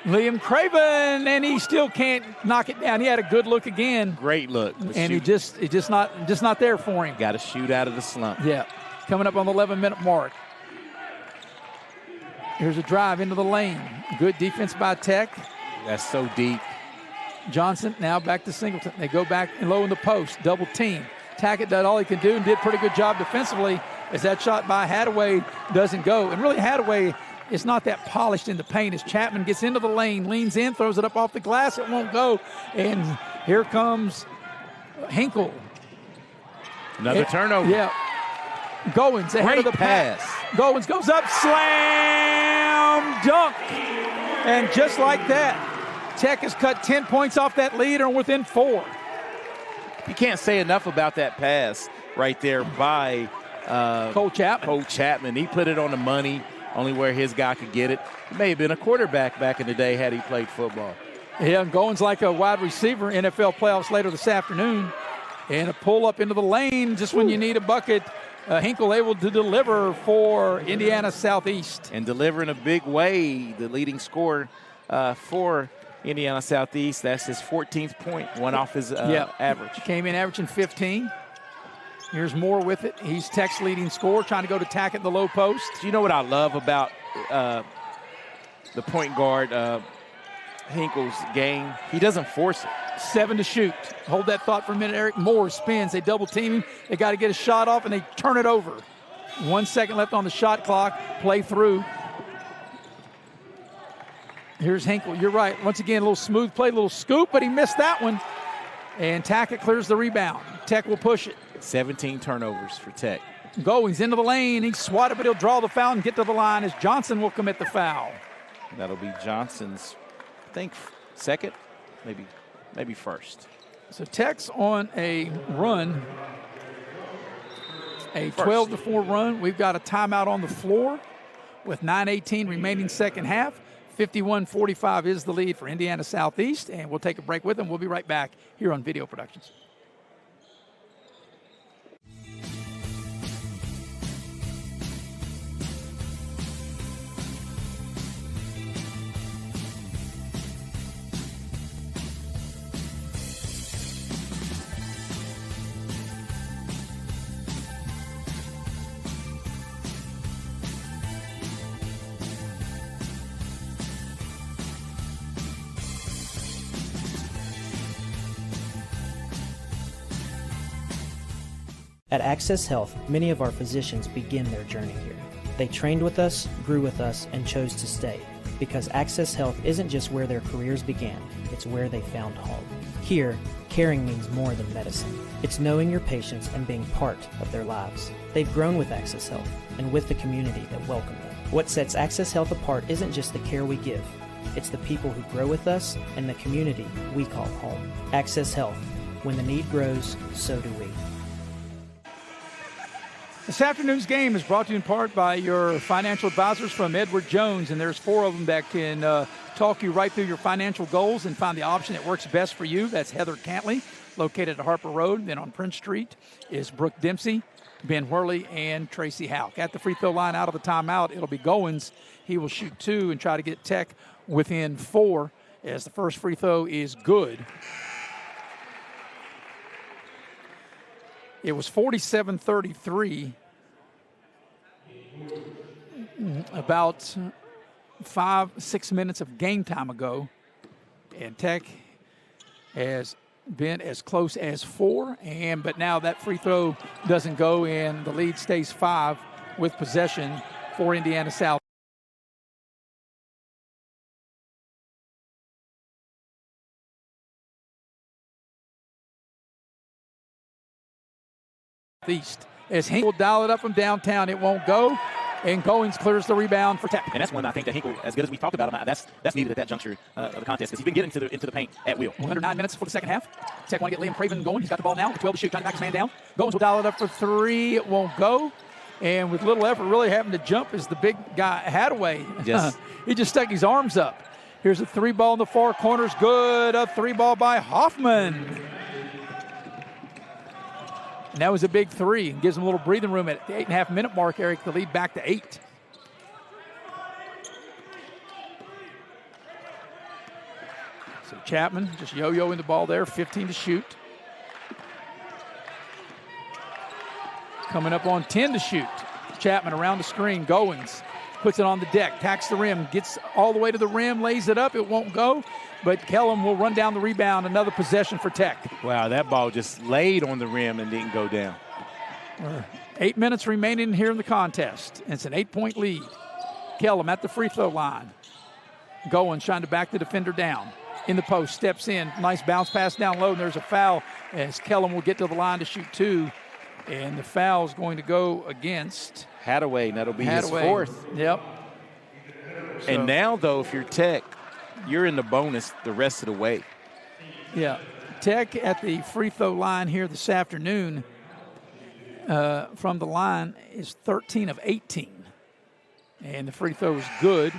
Liam Craven, and he still can't knock it down. He had a good look again. Great look. And it's just not there for him. Got to shoot out of the slump. Yeah. Coming up on the 11-minute mark. Here's a drive into the lane. Good defense by Tech. That's so deep. Johnson now back to Singleton. They go back and low in the post. Double team. Tackett did all he can do and did a pretty good job defensively as that shot by Hadaway doesn't go. And really Hadaway is not that polished in the paint as Chapman gets into the lane, leans in, throws it up off the glass. It won't go. And here comes Hinkle. Another turnover. Yeah. Goins ahead of the pass. Goins goes up, slam dunk. And just like that, Tech has cut 10 points off that lead and within 4. You can't say enough about that pass right there by Cole Chapman. He put it on the money, only where his guy could get it. He may have been a quarterback back in the day had he played football. Yeah, and Goins like a wide receiver, NFL playoffs later this afternoon. And a pull up into the lane just when you need a bucket. Hinkle able to deliver for Indiana Southeast. And deliver in a big way, the leading scorer for Indiana Southeast. That's his 14th point, one off his average. Came in averaging 15. Here's Moore with it. He's Tech's leading scorer, trying to go to Tackett the low post. You know what I love about the point guard, Hinkle's game? He doesn't force it. 7 to shoot. Hold that thought for a minute, Eric. Moore spins. They double team him. They got to get a shot off, and they turn it over. 1 second left on the shot clock. Play through. Here's Hinkle. You're right. Once again, a little smooth play, a little scoop, but he missed that one. And Tackett clears the rebound. Tech will push it. 17 turnovers for Tech. Goings into the lane. He swatted, but he'll draw the foul and get to the line as Johnson will commit the foul. That'll be Johnson's, I think, second, maybe first. So Tech's on a run, a 12-4 run. We've got a timeout on the floor with 9:18 remaining second half. 51-45 is the lead for Indiana Southeast, and we'll take a break with them. We'll be right back here on Video Productions. At Access Health, many of our physicians begin their journey here. They trained with us, grew with us, and chose to stay, because Access Health isn't just where their careers began, it's where they found home. Here, caring means more than medicine. It's knowing your patients and being part of their lives. They've grown with Access Health and with the community that welcomed them. What sets Access Health apart isn't just the care we give, it's the people who grow with us and the community we call home. Access Health, When the need grows, so do we. This afternoon's game is brought to you in part by your financial advisors from Edward Jones, and there's 4 of them that can talk you right through your financial goals and find the option that works best for you. That's Heather Cantley, located at Harper Road. Then on Prince Street is Brooke Dempsey, Ben Worley, and Tracy Houck. At the free throw line out of the timeout, it'll be Goins. He will shoot 2 and try to get Tech within 4 as the first free throw is good. It was 47-33 about 5-6 minutes of game time ago, and Tech has been as close as 4, but now that free throw doesn't go, and the lead stays 5 with possession for Indiana South. East. As Hinkle dial it up from downtown, it won't go, and Goins clears the rebound for Tech. And that's one I think that Hinkle, as good as we talked about him, that's needed at that juncture of the contest, because he's been getting into the paint at will. Under 9 minutes for the second half. Tech want to get Liam Craven going. He's got the ball now. 12 to shoot, trying to back his man down. Goins will dial it up for 3. It won't go. And with little effort, really having to jump is the big guy, Hadaway. Yes. He just stuck his arms up. Here's a 3 ball in the far corners. Good. A 3 ball by Hoffman. And that was a big 3 and gives them a little breathing room at the 8.5 minute mark, Eric, the lead back to 8. So Chapman just yo-yoing the ball there, 15 to shoot. Coming up on 10 to shoot. Chapman around the screen, Goins puts it on the deck, tacks the rim, gets all the way to the rim, lays it up, it won't go. But Kellum will run down the rebound, another possession for Tech. Wow, that ball just laid on the rim and didn't go down. 8 minutes remaining here in the contest. It's an 8-point lead. Kellum at the free throw line. Goins trying to back the defender down. In the post, steps in, nice bounce pass down low, and there's a foul as Kellum will get to the line to shoot 2. And the foul is going to go against Hadaway, and that'll be his 4th. Yep. So, and now, though, if you're Tech, you're in the bonus the rest of the way. Yeah. Tech at the free throw line here this afternoon from the line is 13 of 18. And the free throw is good.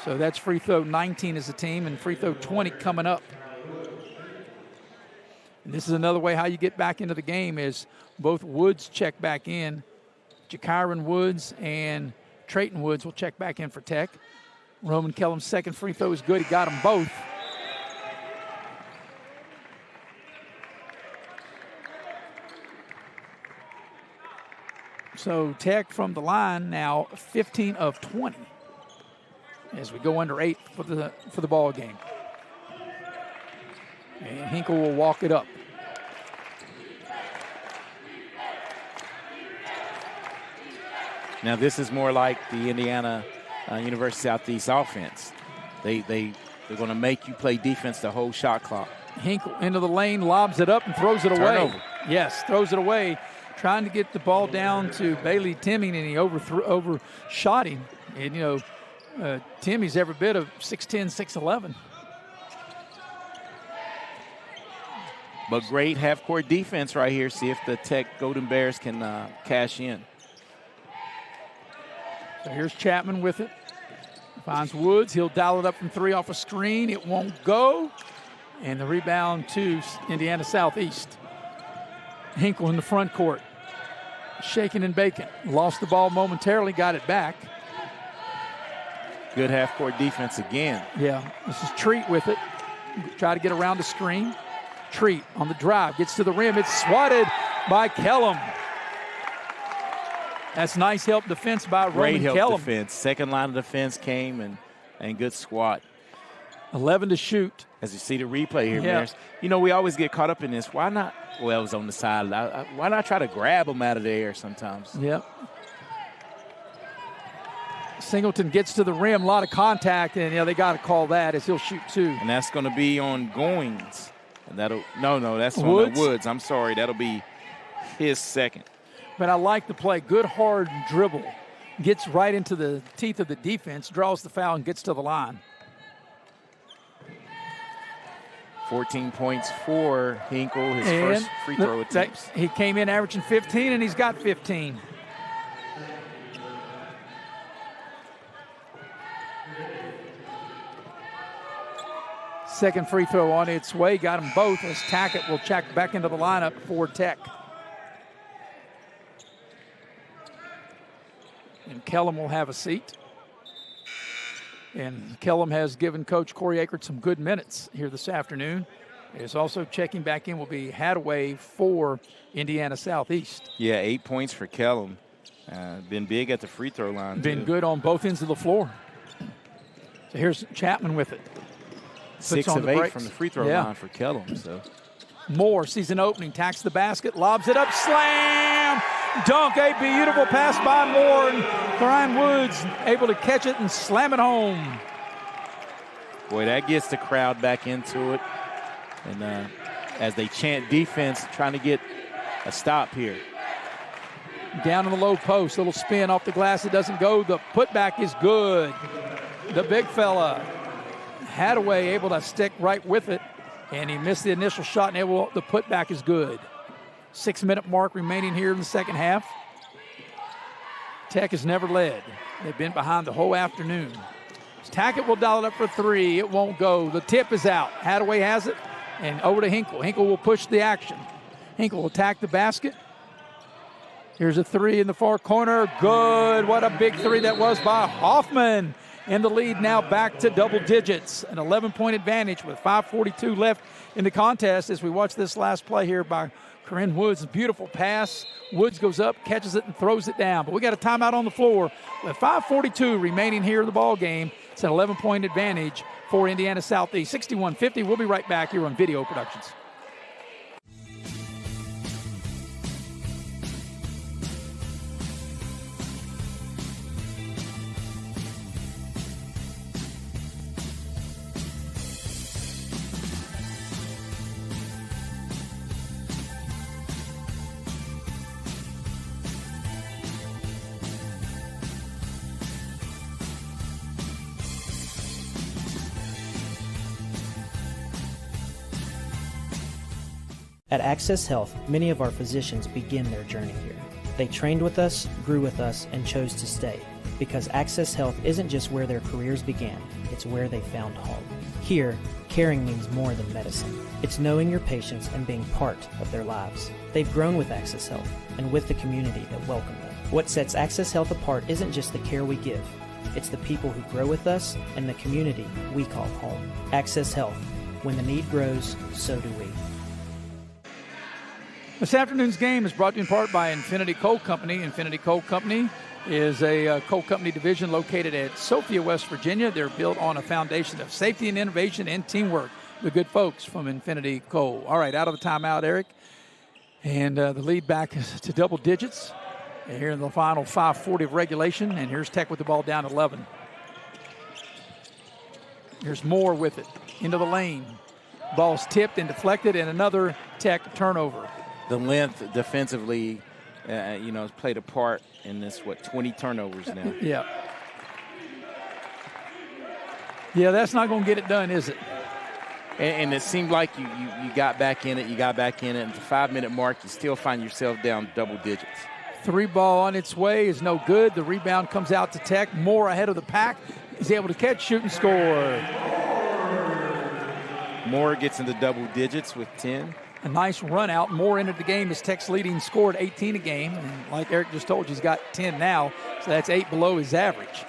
So that's free throw 19 as a team and free throw 20 coming up. And this is another way how you get back into the game is both Woods check back in. Jakyron Woods and Trayton Woods will check back in for Tech. Roman Kellum's second free throw is good. He got them both. So Tech from the line now 15 of 20 as we go under 8 for the ball game. And Hinkle will walk it up. Now this is more like the Indiana University Southeast offense. They're going to make you play defense the whole shot clock. Hinkle into the lane, lobs it up and throws it away. Turnover. Yes, throws it away. Trying to get the ball down to Bailey Timming, and he overshot him. And, Timmy's every bit of 6'10", 6'11". But great half-court defense right here. See if the Tech Golden Bears can cash in. So here's Chapman with it. Finds Woods. He'll dial it up from 3 off a screen. It won't go. And the rebound to Indiana Southeast. Hinkle in the front court. Shaking and baking. Lost the ball momentarily, got it back. Good half-court defense again. Yeah, this is Treat with it. Try to get around the screen. Treat on the drive, gets to the rim. It's swatted by Kellum. That's nice help defense by Roman Kellum. Great help defense. Second line of defense came and good squat. 11 to shoot. As you see the replay here, Maris. We always get caught up in this. Why not? Well, it was on the side. Why not try to grab them out of the air sometimes? Yep. Singleton gets to the rim, a lot of contact, and they got to call that as he'll shoot 2. And that's going to be on Goins. And that's Woods? on Woods. I'm sorry, that'll be his second. But I like the play. Good hard dribble. Gets right into the teeth of the defense, draws the foul, and gets to the line. 14 points for Hinkle, his first free throw attempts. He came in averaging 15, and he's got 15. Second free throw on its way. Got them both as Tackett will check back into the lineup for Tech. And Kellum will have a seat. And Kellum has given Coach Corey Akert some good minutes here this afternoon. Is also checking back in will be Hadaway for Indiana Southeast. Yeah, 8 points for Kellum. Been big at the free throw line. Been good on both ends of the floor. So here's Chapman with it. 6 of 8 from the free throw line for Kellum. So Moore sees an opening, tacks the basket, lobs it up, slam, dunk, a beautiful pass by Moore, and Brian Woods able to catch it and slam it home. Boy, that gets the crowd back into it. And as they chant defense, trying to get a stop here. Down in the low post, little spin off the glass, it doesn't go. The putback is good. The big fella, Hadaway, able to stick right with it, and he missed the initial shot, and the putback is good. 6-minute mark remaining here in the second half. Tech has never led. They've been behind the whole afternoon. Tackett will dial it up for three. It won't go. The tip is out. Hadaway has it, and over to Hinkle. Hinkle will push the action. Hinkle will attack the basket. Here's a three in the far corner. Good. What a big three that was by Hoffman. And the lead now back to double digits. An 11-point advantage with 5:42 left in the contest as we watch this last play here by Corinne Woods. Beautiful pass. Woods goes up, catches it, and throws it down. But we got a timeout on the floor with 5:42 remaining here in the ball game. It's an 11-point advantage for Indiana Southeast. 61-50. We'll be right back here on Video Productions. At Access Health, many of our physicians begin their journey here. They trained with us, grew with us, and chose to stay. Because Access Health isn't just where their careers began, it's where they found home. Here, caring means more than medicine. It's knowing your patients and being part of their lives. They've grown with Access Health and with the community that welcomed them. What sets Access Health apart isn't just the care we give, it's the people who grow with us and the community we call home. Access Health. When the need grows, so do we. This afternoon's game is brought to you in part by Infinity Coal Company. Infinity Coal Company is a coal company division located at Sophia, West Virginia. They're built on a foundation of safety and innovation and teamwork. The good folks from Infinity Coal. All right, out of the timeout, Eric. And the lead back to double digits here in the final 5:40 of regulation. And here's Tech with the ball down 11. Here's Moore with it into the lane. Ball's tipped and deflected, and another Tech turnover. The length defensively, has played a part in this, 20 turnovers now. Yeah. Yeah, that's not going to get it done, is it? And it seemed like you got back in it. You got back in it. And at the 5-minute mark, you still find yourself down double digits. Three ball on its way is no good. The rebound comes out to Tech. Moore ahead of the pack. He's able to catch, shoot, and score. Moore gets into double digits with 10. A nice run out. Moore entered the game as Tech's leading scored 18 a game. And like Eric just told you, he's got 10 now. So that's 8 below his average.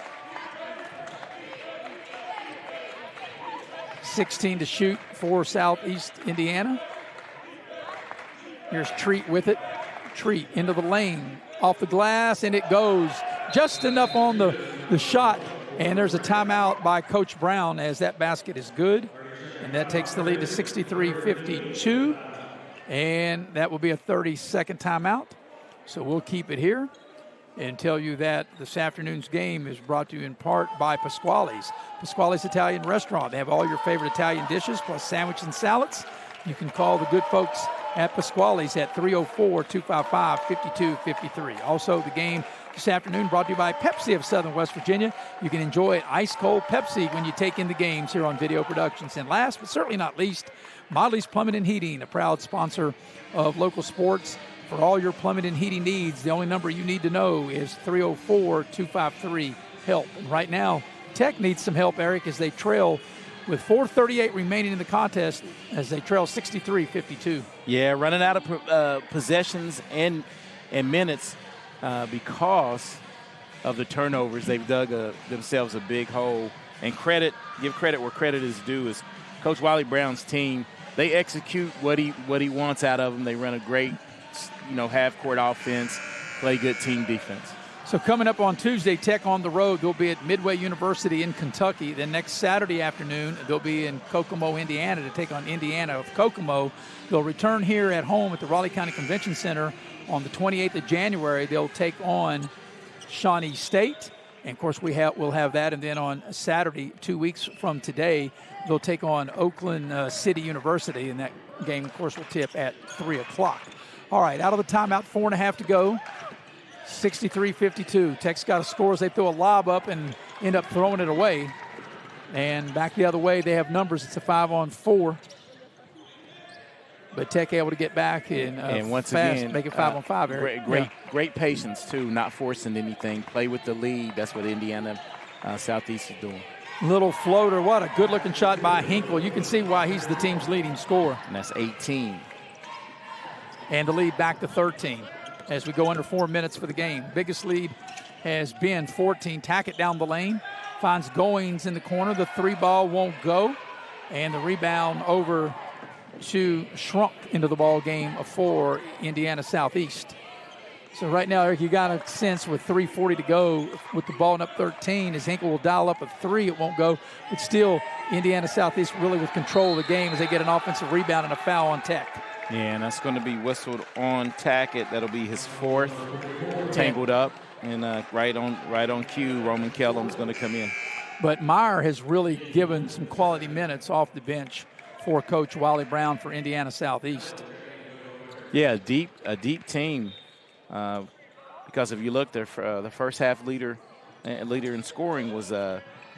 16 to shoot for Southeast Indiana. Here's Treat with it. Treat into the lane. Off the glass, and it goes just enough on the shot. And there's a timeout by Coach Brown as that basket is good. And that takes the lead to 63-52. And that will be a 30-second timeout. So we'll keep it here and tell you that this afternoon's game is brought to you in part by Pasquale's. Pasquale's Italian Restaurant. They have all your favorite Italian dishes plus sandwiches and salads. You can call the good folks at Pasquale's at 304-255-5253. Also, the game this afternoon brought to you by Pepsi of Southern West Virginia. You can enjoy ice-cold Pepsi when you take in the games here on Video Productions. And last but certainly not least, Modley's Plumbing and Heating, a proud sponsor of local sports. For all your plumbing and heating needs, the only number you need to know is 304-253-HELP. And right now, Tech needs some help, Eric, as they trail with 4:38 remaining in the contest, as they trail 63-52. Yeah, running out of possessions and minutes because of the turnovers. They've dug themselves a big hole. And give credit where credit is due, is Coach Wally Brown's team. They execute what he wants out of them. They run a great, half-court offense, play good team defense. So coming up on Tuesday, Tech on the road. They'll be at Midway University in Kentucky. Then next Saturday afternoon, they'll be in Kokomo, Indiana, to take on Indiana of Kokomo. They'll return here at home at the Raleigh County Convention Center on the 28th of January. They'll take on Shawnee State. And, of course, we'll have that. And then on Saturday, 2 weeks from today, they'll take on Oakland City University. And that game, of course, will tip at 3 o'clock. All right, out of the timeout, 4.5 to go. 63-52. Tech's got to score as they throw a lob up and end up throwing it away. And back the other way, they have numbers. It's a 5-on-4. But Tech able to get back and once fast, again, make it 5-on-5. Eric. Great patience, too, not forcing anything. Play with the lead. That's what Indiana Southeast is doing. Little floater. What a good-looking shot by Hinkle. You can see why he's the team's leading scorer. And that's 18. And the lead back to 13 as we go under 4 minutes for the game. Biggest lead has been 14. Tackett down the lane. Finds Goings in the corner. The 3-ball won't go. And the rebound over to Shrunk into the ball game for Indiana Southeast. So right now, Eric, you got a sense with 3:40 to go with the ball up 13, as Hinkle will dial up a 3. It won't go. But still, Indiana Southeast really with control of the game as they get an offensive rebound and a foul on Tech. Yeah, and that's going to be whistled on Tackett. That'll be his 4th, tangled up, and right on cue, Roman Kellum's going to come in. But Meyer has really given some quality minutes off the bench for Coach Wally Brown for Indiana Southeast. Yeah, a deep team. Because if you look, the first half leader in scoring was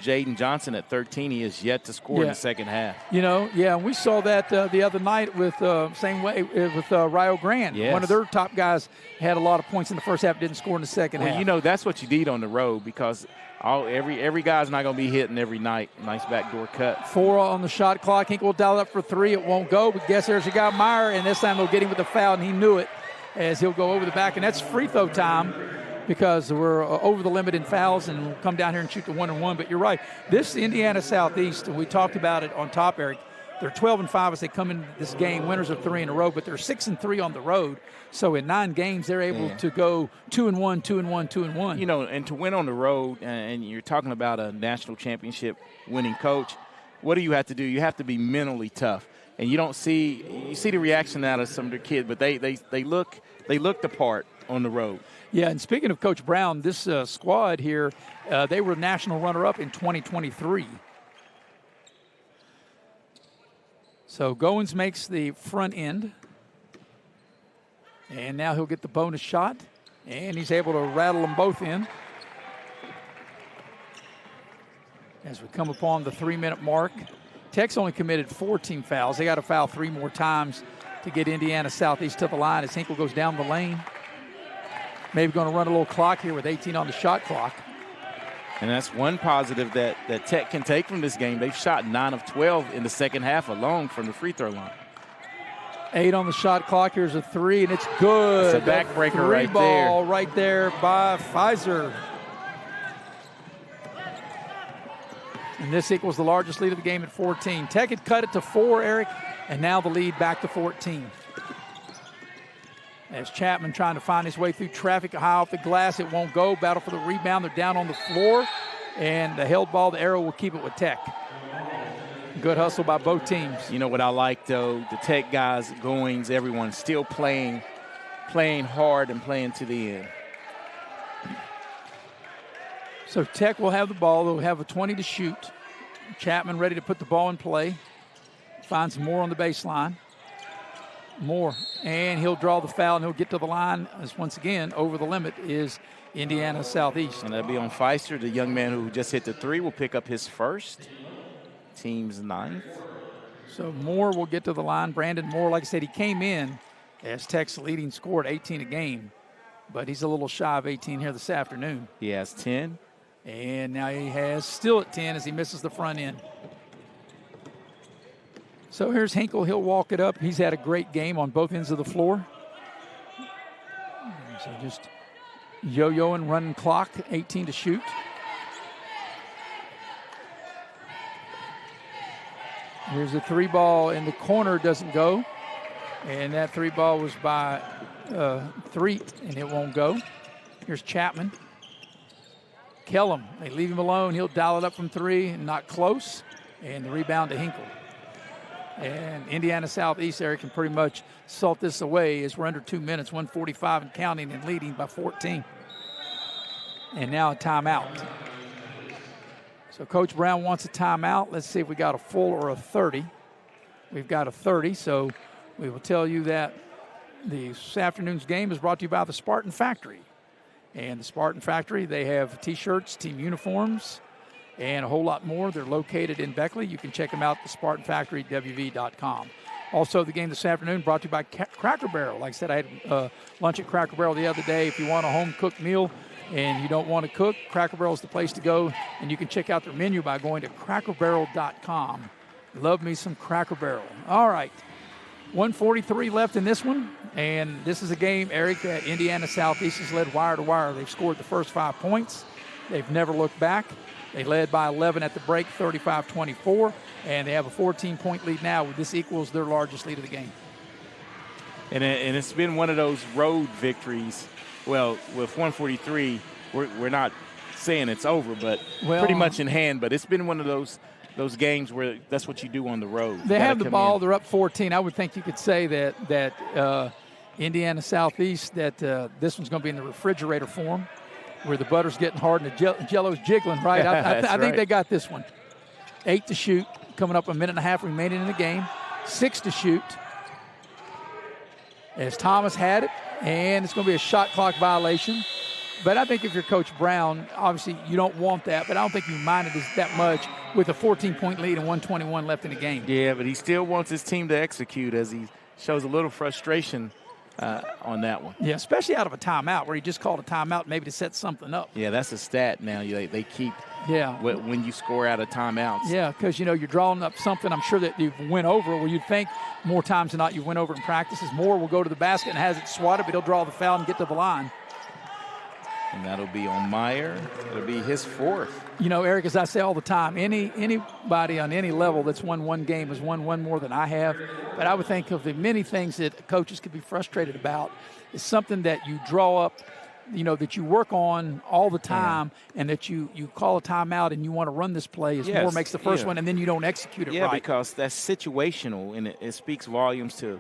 Jaden Johnson at 13. He is yet to score in the second half. We saw that the other night with same way with Rio Grande. Yes. One of their top guys had a lot of points in the first half, didn't score in the second half. That's what you need on the road, because every guy's not going to be hitting every night. Nice backdoor cut. 4 on the shot clock. Hinkle will dial up for 3. It won't go, but guess there's your guy Meyer, and this time they'll get him with the foul, and he knew it as he'll go over the back, and that's free throw time, because we're over the limit in fouls, and we'll come down here and shoot the 1-and-1. But you're right. This Indiana Southeast, and we talked about it on top, Eric, they're 12-5 as they come into this game. Winners of 3 in a row, but they're 6-3 on the road. So in 9 games, they're able to go 2-1, 2-1, 2-1. And to win on the road, and you're talking about a national championship winning coach, what do you have to do? You have to be mentally tough. And you see the reaction out of some of their kids, but they look the part on the road. Yeah, and speaking of Coach Brown, this squad here, they were national runner-up in 2023. So Goins makes the front end. And now he'll get the bonus shot. And he's able to rattle them both in. As we come upon the 3-minute mark. Tech's only committed 14 fouls. They got to foul 3 more times to get Indiana Southeast to the line as Hinkle goes down the lane. Maybe going to run a little clock here with 18 on the shot clock. And that's one positive that Tech can take from this game. They've shot 9 of 12 in the second half alone from the free throw line. 8 on the shot clock. Here's a 3, and it's good. It's a backbreaker right there. Ball right there by Pfizer. And this equals the largest lead of the game at 14. Tech had cut it to 4, Eric, and now the lead back to 14. As Chapman trying to find his way through traffic, high off the glass, it won't go. Battle for the rebound. They're down on the floor, and the held ball, the arrow will keep it with Tech. Good hustle by both teams. You know what I like, though? The Tech guys, Goings, everyone still playing hard and playing to the end. So Tech will have the ball. They'll have a 20 to shoot. Chapman ready to put the ball in play. Finds more on the baseline. Moore, and he'll draw the foul, and he'll get to the line. As once again, over the limit is Indiana Southeast. And that'll be on Feister. The young man who just hit the three will pick up his first, team's 9th. So Moore will get to the line. Brandon Moore, like I said, he came in as Tech's leading scorer at 18 a game, but he's a little shy of 18 here this afternoon. He has 10. And now he has still at 10 as he misses the front end. So here's Hinkle. He'll walk it up. He's had a great game on both ends of the floor. So just yo-yoing, running clock, 18 to shoot. Here's a 3-ball in the corner, doesn't go. And that 3-ball was by Threet, and it won't go. Here's Chapman. Kellum, they leave him alone. He'll dial it up from 3 and not close. And the rebound to Hinkle. And Indiana Southeast area can pretty much salt this away as we're under 2 minutes, 1:45 and counting and leading by 14. And now a timeout. So Coach Brown wants a timeout. Let's see if we got a full or a 30. We've got a 30, so we will tell you that this afternoon's game is brought to you by the Spartan Factory. And the Spartan Factory, they have T-shirts, team uniforms, and a whole lot more. They're located in Beckley. You can check them out at the Spartan Factory, WV.com. Also, the game this afternoon brought to you by Cracker Barrel. Like I said, I had lunch at Cracker Barrel the other day. If you want a home-cooked meal and you don't want to cook, Cracker Barrel is the place to go. And you can check out their menu by going to crackerbarrel.com. Love me some Cracker Barrel. All right. 1:43 left in this one. And this is a game, Eric, that Indiana Southeast has led wire to wire. They've scored the first 5 points. They've never looked back. They led by 11 at the break, 35-24, and they have a 14-point lead now. This equals their largest lead of the game. And it's been one of those road victories. Well, with 143, we're not saying it's over, but pretty much in hand. But it's been one of those games where that's what you do on the road. They have the ball. They're up 14. I would think you could say that Indiana Southeast, that this one's going to be in the refrigerator form, where the butter's getting hard and the Jello's jiggling, right? I think they got this one. 8 to shoot, coming up a minute and a half remaining in the game. 6 to shoot. As Thomas had it, and it's going to be a shot clock violation. But I think if you're Coach Brown, obviously you don't want that, but I don't think you mind it that much with a 14-point lead and 1:21 left in the game. Yeah, but he still wants his team to execute as he shows a little frustration on that one. Yeah, especially out of a timeout where he just called a timeout maybe to set something up. Yeah, that's a stat now. They keep when you score out of timeouts. Yeah, because, you're drawing up something I'm sure that you've went over. Well, you'd think more times than not you went over in practices. Moore will go to the basket and has it swatted, but he'll draw the foul and get to the line. And that'll be on Meyer. It'll be his 4th. Eric, as I say all the time, anybody on any level that's won one game has won one more than I have. But I would think of the many things that coaches could be frustrated about is something that you draw up, that you work on all the time, and that you call a timeout and you want to run this play as Moore makes the first one, and then you don't execute it right. Yeah, because that's situational, and it speaks volumes to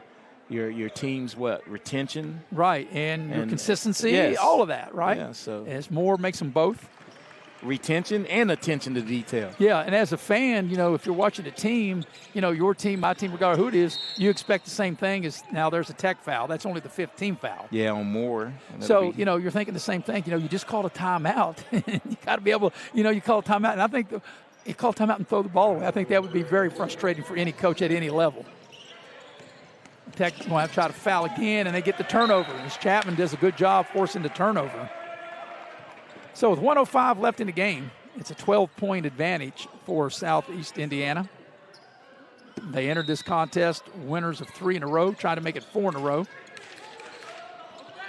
your team's retention, right, and your consistency, all of that, right? Yeah, so as Moore makes them both, retention and attention to detail. Yeah, and as a fan, if you're watching a team, your team, my team, regardless who it is, you expect the same thing as now. There's a Tech foul. That's only the 5th team foul. Yeah, on Moore. So you're thinking the same thing. You just called a timeout. You got to be able. You call a timeout, and I think you call a timeout and throw the ball away. I think that would be very frustrating for any coach at any level. Tech going to have to try to foul again, and they get the turnover. And Chapman does a good job forcing the turnover. So with 1:05 left in the game, it's a 12-point advantage for Southeast Indiana. They entered this contest winners of 3 in a row, trying to make it 4 in a row.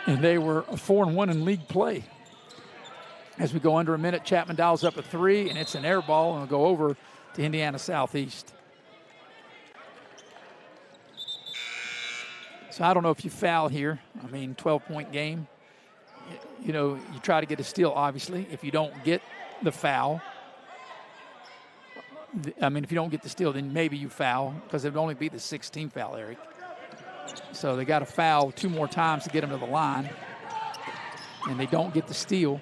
And they were 4-1 in league play. As we go under a minute, Chapman dials up a 3, and it's an air ball, and it'll go over to Indiana Southeast. So I don't know if you foul here. 12-point game. You try to get a steal, obviously. If you don't get the foul, if you don't get the steal, then maybe you foul, because it would only be the 16th foul, Eric. So they got to foul 2 more times to get them to the line. And they don't get the steal.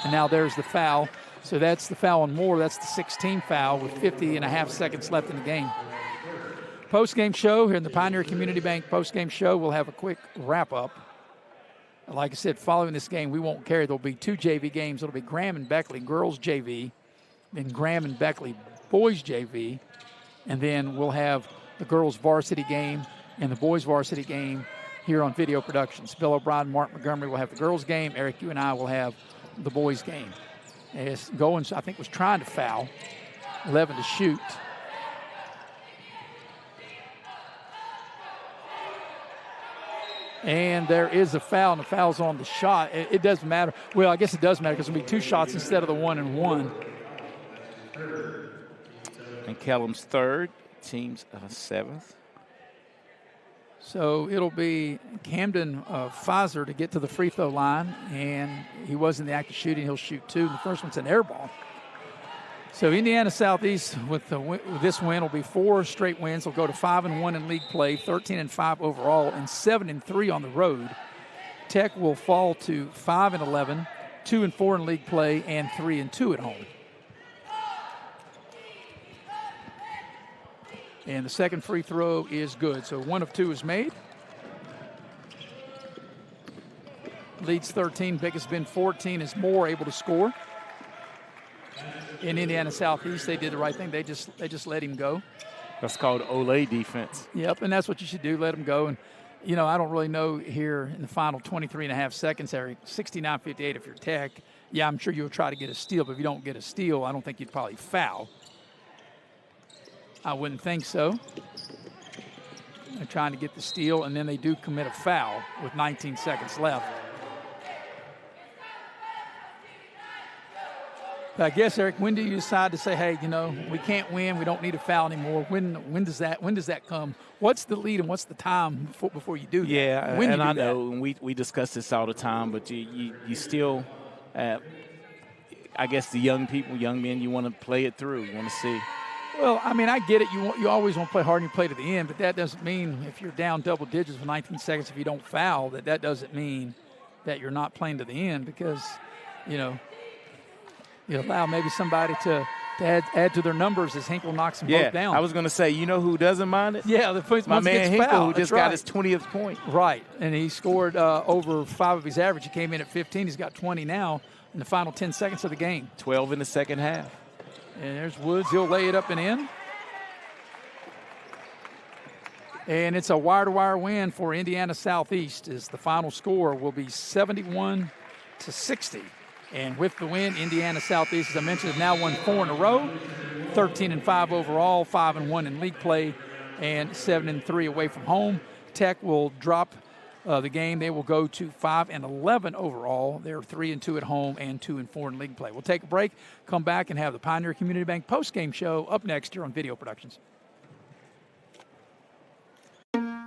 And now there's the foul. So that's the foul on Moore. That's the 16th foul with 50.5 seconds left in the game. Post-game show here in the Pioneer Community Bank post-game show. We'll have a quick wrap-up. Like I said, following this game, we won't carry. There'll be 2 JV games. It'll be Graham and Beckley girls JV, then Graham and Beckley boys JV, and then we'll have the girls varsity game and the boys varsity game here on Video Productions. Bill O'Brien, Mark Montgomery will have the girls game. Eric, you and I will have the boys game. As Goins, I think, was trying to foul. 11 to shoot. And there is a foul, and the foul's on the shot. It doesn't matter. Well, I guess it does matter because it'll be 2 shots instead of the 1 and 1. And Kellum's third, team's 7th. So it'll be Camden Pfizer to get to the free throw line, and he was in the act of shooting. He'll shoot 2. The first one's an air ball. So Indiana Southeast with this win will be 4 straight wins. They'll go to 5-1 in league play, 13-5 overall, and 7-3 on the road. Tech will fall to 5-11, 2-4 in league play, and 3-2 at home. And the second free throw is good. So 1 of 2 is made. Leads 13. Biggest been 14 is Moore able to score. In Indiana Southeast, they did the right thing. They just let him go. That's called Olay defense. Yep, and that's what you should do. Let him go. And, you know, I don't really know here in the final 23.5 seconds, Eric, 69-58 if you're Tech. Yeah, I'm sure you'll try to get a steal, but if you don't get a steal, I don't think you'd probably foul. I wouldn't think so. They're trying to get the steal, and then they do commit a foul with 19 seconds left. But I guess, Eric, when do you decide to say, hey, you know, we can't win, we don't need a foul anymore? When does that come? What's the lead and what's the time before you do that? Yeah, when and you I do know, and we discuss this all the time, but you still, I guess the young men, you want to play it through. You want to see. Well, I mean, I get it. You always want to play hard and you play to the end, but that doesn't mean if you're down double digits with 19 seconds, if you don't foul, that doesn't mean that you're not playing to the end because, you know, you allow maybe somebody to add to their numbers as Hinkle knocks them both down. I was going to say, you know who doesn't mind it? Yeah, my man Hinkle, who just got his 20th point. Right, and he scored over 5 of his average. He came in at 15. He's got 20 now in the final 10 seconds of the game. 12 in the second half. And there's Woods. He'll lay it up and in. And it's a wire-to-wire win for Indiana Southeast as the final score will be 71-60. And with the win, Indiana Southeast, as I mentioned, have now won 4 in a row, 13-5 overall, 5-1 in league play, and 7-3 away from home. Tech will drop the game. They will go to 5-11 overall. They're 3-2 at home and 2-4 in league play. We'll take a break, come back, and have the Pioneer Community Bank postgame show up next here on Video Productions.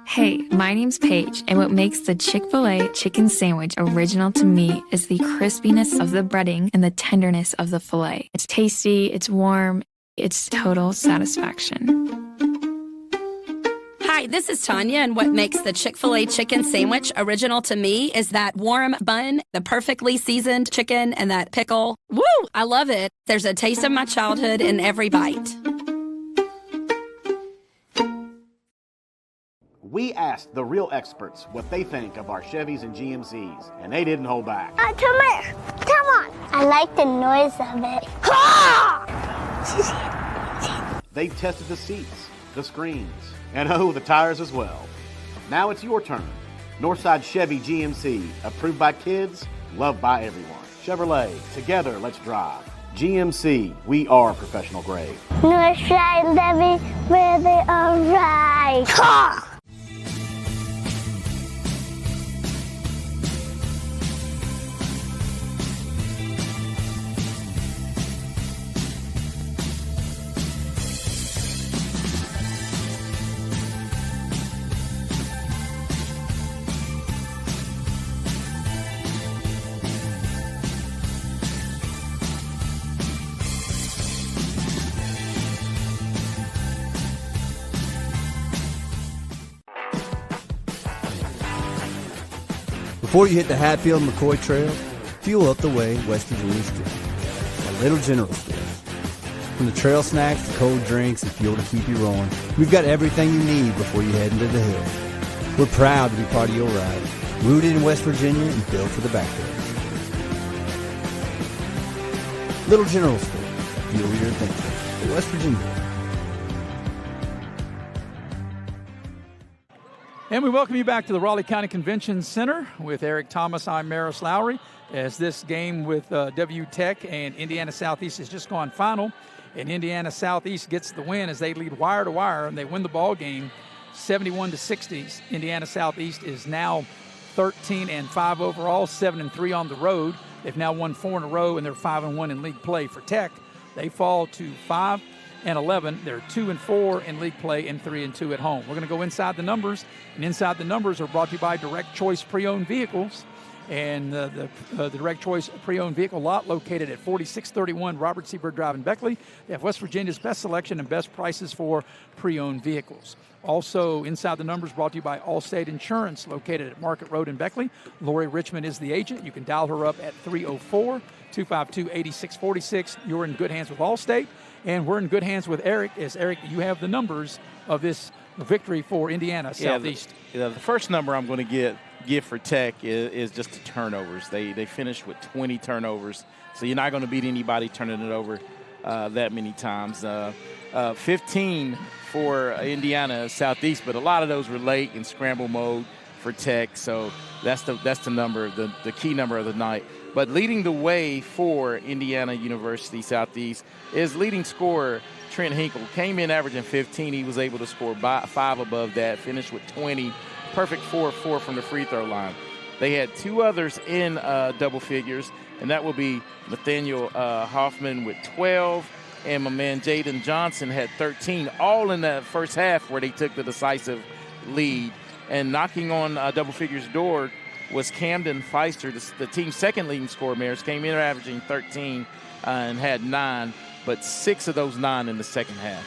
Hey, my name's Paige, and what makes the Chick-fil-A chicken sandwich original to me is the crispiness of the breading and the tenderness of the filet. It's tasty, it's warm, it's total satisfaction. Hi, this is Tanya, and what makes the Chick-fil-A chicken sandwich original to me is that warm bun, the perfectly seasoned chicken, and that pickle. Woo! I love it. There's a taste of my childhood in every bite. We asked the real experts what they think of our Chevys and GMCs, and they didn't hold back. Come here. Come on. I like the noise of it. Ha! They tested the seats, the screens, and the tires as well. Now it's your turn. Northside Chevy GMC, approved by kids, loved by everyone. Chevrolet, together let's drive. GMC, we are professional grade. Northside Chevy, where they are right. Ha! Before you hit the Hatfield-McCoy Trail, fuel up the way west of Louis Street. A Little General Store. From the trail snacks to cold drinks and fuel to keep you rolling, we've got everything you need before you head into the hills. We're proud to be part of your ride. Rooted in West Virginia and built for the backwoods. Little General Store. Fuel your adventure. West Virginia. And we welcome you back to the Raleigh County Convention Center with Eric Thomas. I'm Maris Lowry. As this game with WU Tech and Indiana Southeast has just gone final, and Indiana Southeast gets the win as they lead wire to wire, and they win the ball game 71-60. Indiana Southeast is now 13-5 overall, 7-3 on the road. They've now won 4 in a row, and they're 5-1 in league play. For Tech, they fall to 5-11. They're 2-4 in league play and 3-2 at home. We're going to go inside the numbers, and inside the numbers are brought to you by Direct Choice Pre-Owned Vehicles. And the Direct Choice Pre-Owned Vehicle lot located at 4631 Robert C. Byrd Drive in Beckley. They have West Virginia's best selection and best prices for pre-owned vehicles. Also, inside the numbers brought to you by Allstate Insurance, located at Market Road in Beckley. Lori Richmond is the agent. You can dial her up at 304-252-8646. You're in good hands with Allstate, and we're in good hands with Eric. As Eric, you have the numbers of this victory for Indiana Southeast. The first number I'm going to give for Tech is just the turnovers. They finished with 20 turnovers, so you're not going to beat anybody turning it over that many times. 15 for Indiana Southeast, but a lot of those were late in scramble mode for Tech, so that's the number, the key number of the night. But leading the way for Indiana University Southeast is leading scorer Trent Hinkle. Came in averaging 15. He was able to score 5 above that, finished with 20. Perfect 4-4 from the free throw line. They had 2 others in double figures, and that will be Nathaniel Hoffman with 12, and my man Jaden Johnson had 13, all in the first half where they took the decisive lead. And knocking on double figures' door was Camden Feister, the team's second leading scorer. Maris came in averaging 13 and had 9, but 6 of those 9 in the second half.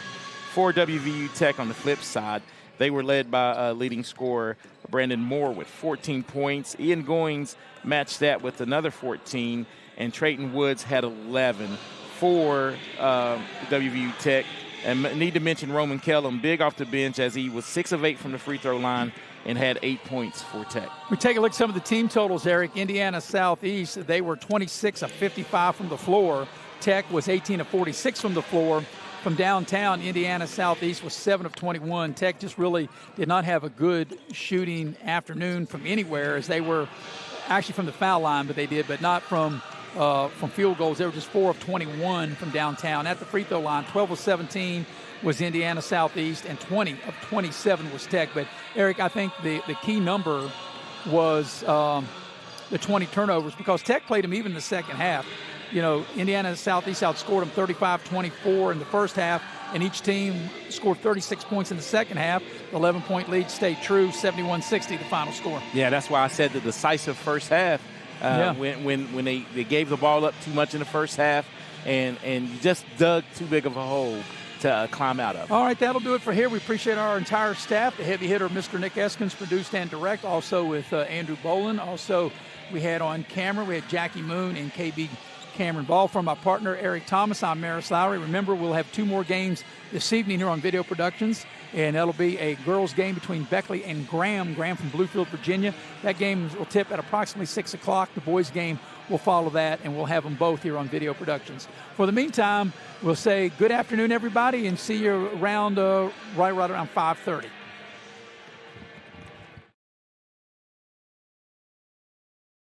For WVU Tech on the flip side, they were led by leading scorer Brandon Moore with 14 points. Ian Goings matched that with another 14, and Trayton Woods had 11 for WVU Tech. And need to mention Roman Kellum, big off the bench, as he was 6 of 8 from the free throw line and had 8 points for Tech. We take a look at some of the team totals, Eric. Indiana Southeast, they were 26 of 55 from the floor. Tech was 18 of 46 from the floor. From downtown, Indiana Southeast was 7 of 21. Tech just really did not have a good shooting afternoon from anywhere, as they were actually from the foul line, but not from field goals. They were just 4 of 21 from downtown. At the free throw line, 12 of 17 was Indiana Southeast, and 20 of 27 was Tech. But, Eric, I think the key number was the 20 turnovers, because Tech played them even in the second half. You know, Indiana Southeast outscored them 35-24 in the first half, and each team scored 36 points in the second half. The 11-point lead stayed true, 71-60 the final score. Yeah, that's why I said the decisive first half. When they gave the ball up too much in the first half and just dug too big of a hole to climb out of. All right, that'll do it for here. We appreciate our entire staff. The heavy hitter, Mr. Nick Eskins, produced and direct, also with Andrew Bolin. Also, we had on camera, we had Jackie Moon and KB Cameron Ball. From my partner, Eric Thomas, I'm Maris Lowry. Remember, we'll have 2 more games this evening here on Video Productions, and that'll be a girls' game between Beckley and Graham from Bluefield, Virginia. That game will tip at approximately 6 o'clock. The boys' game will follow that, and we'll have them both here on Video Productions. For the meantime, we'll say good afternoon, everybody, and see you around right around 5:30.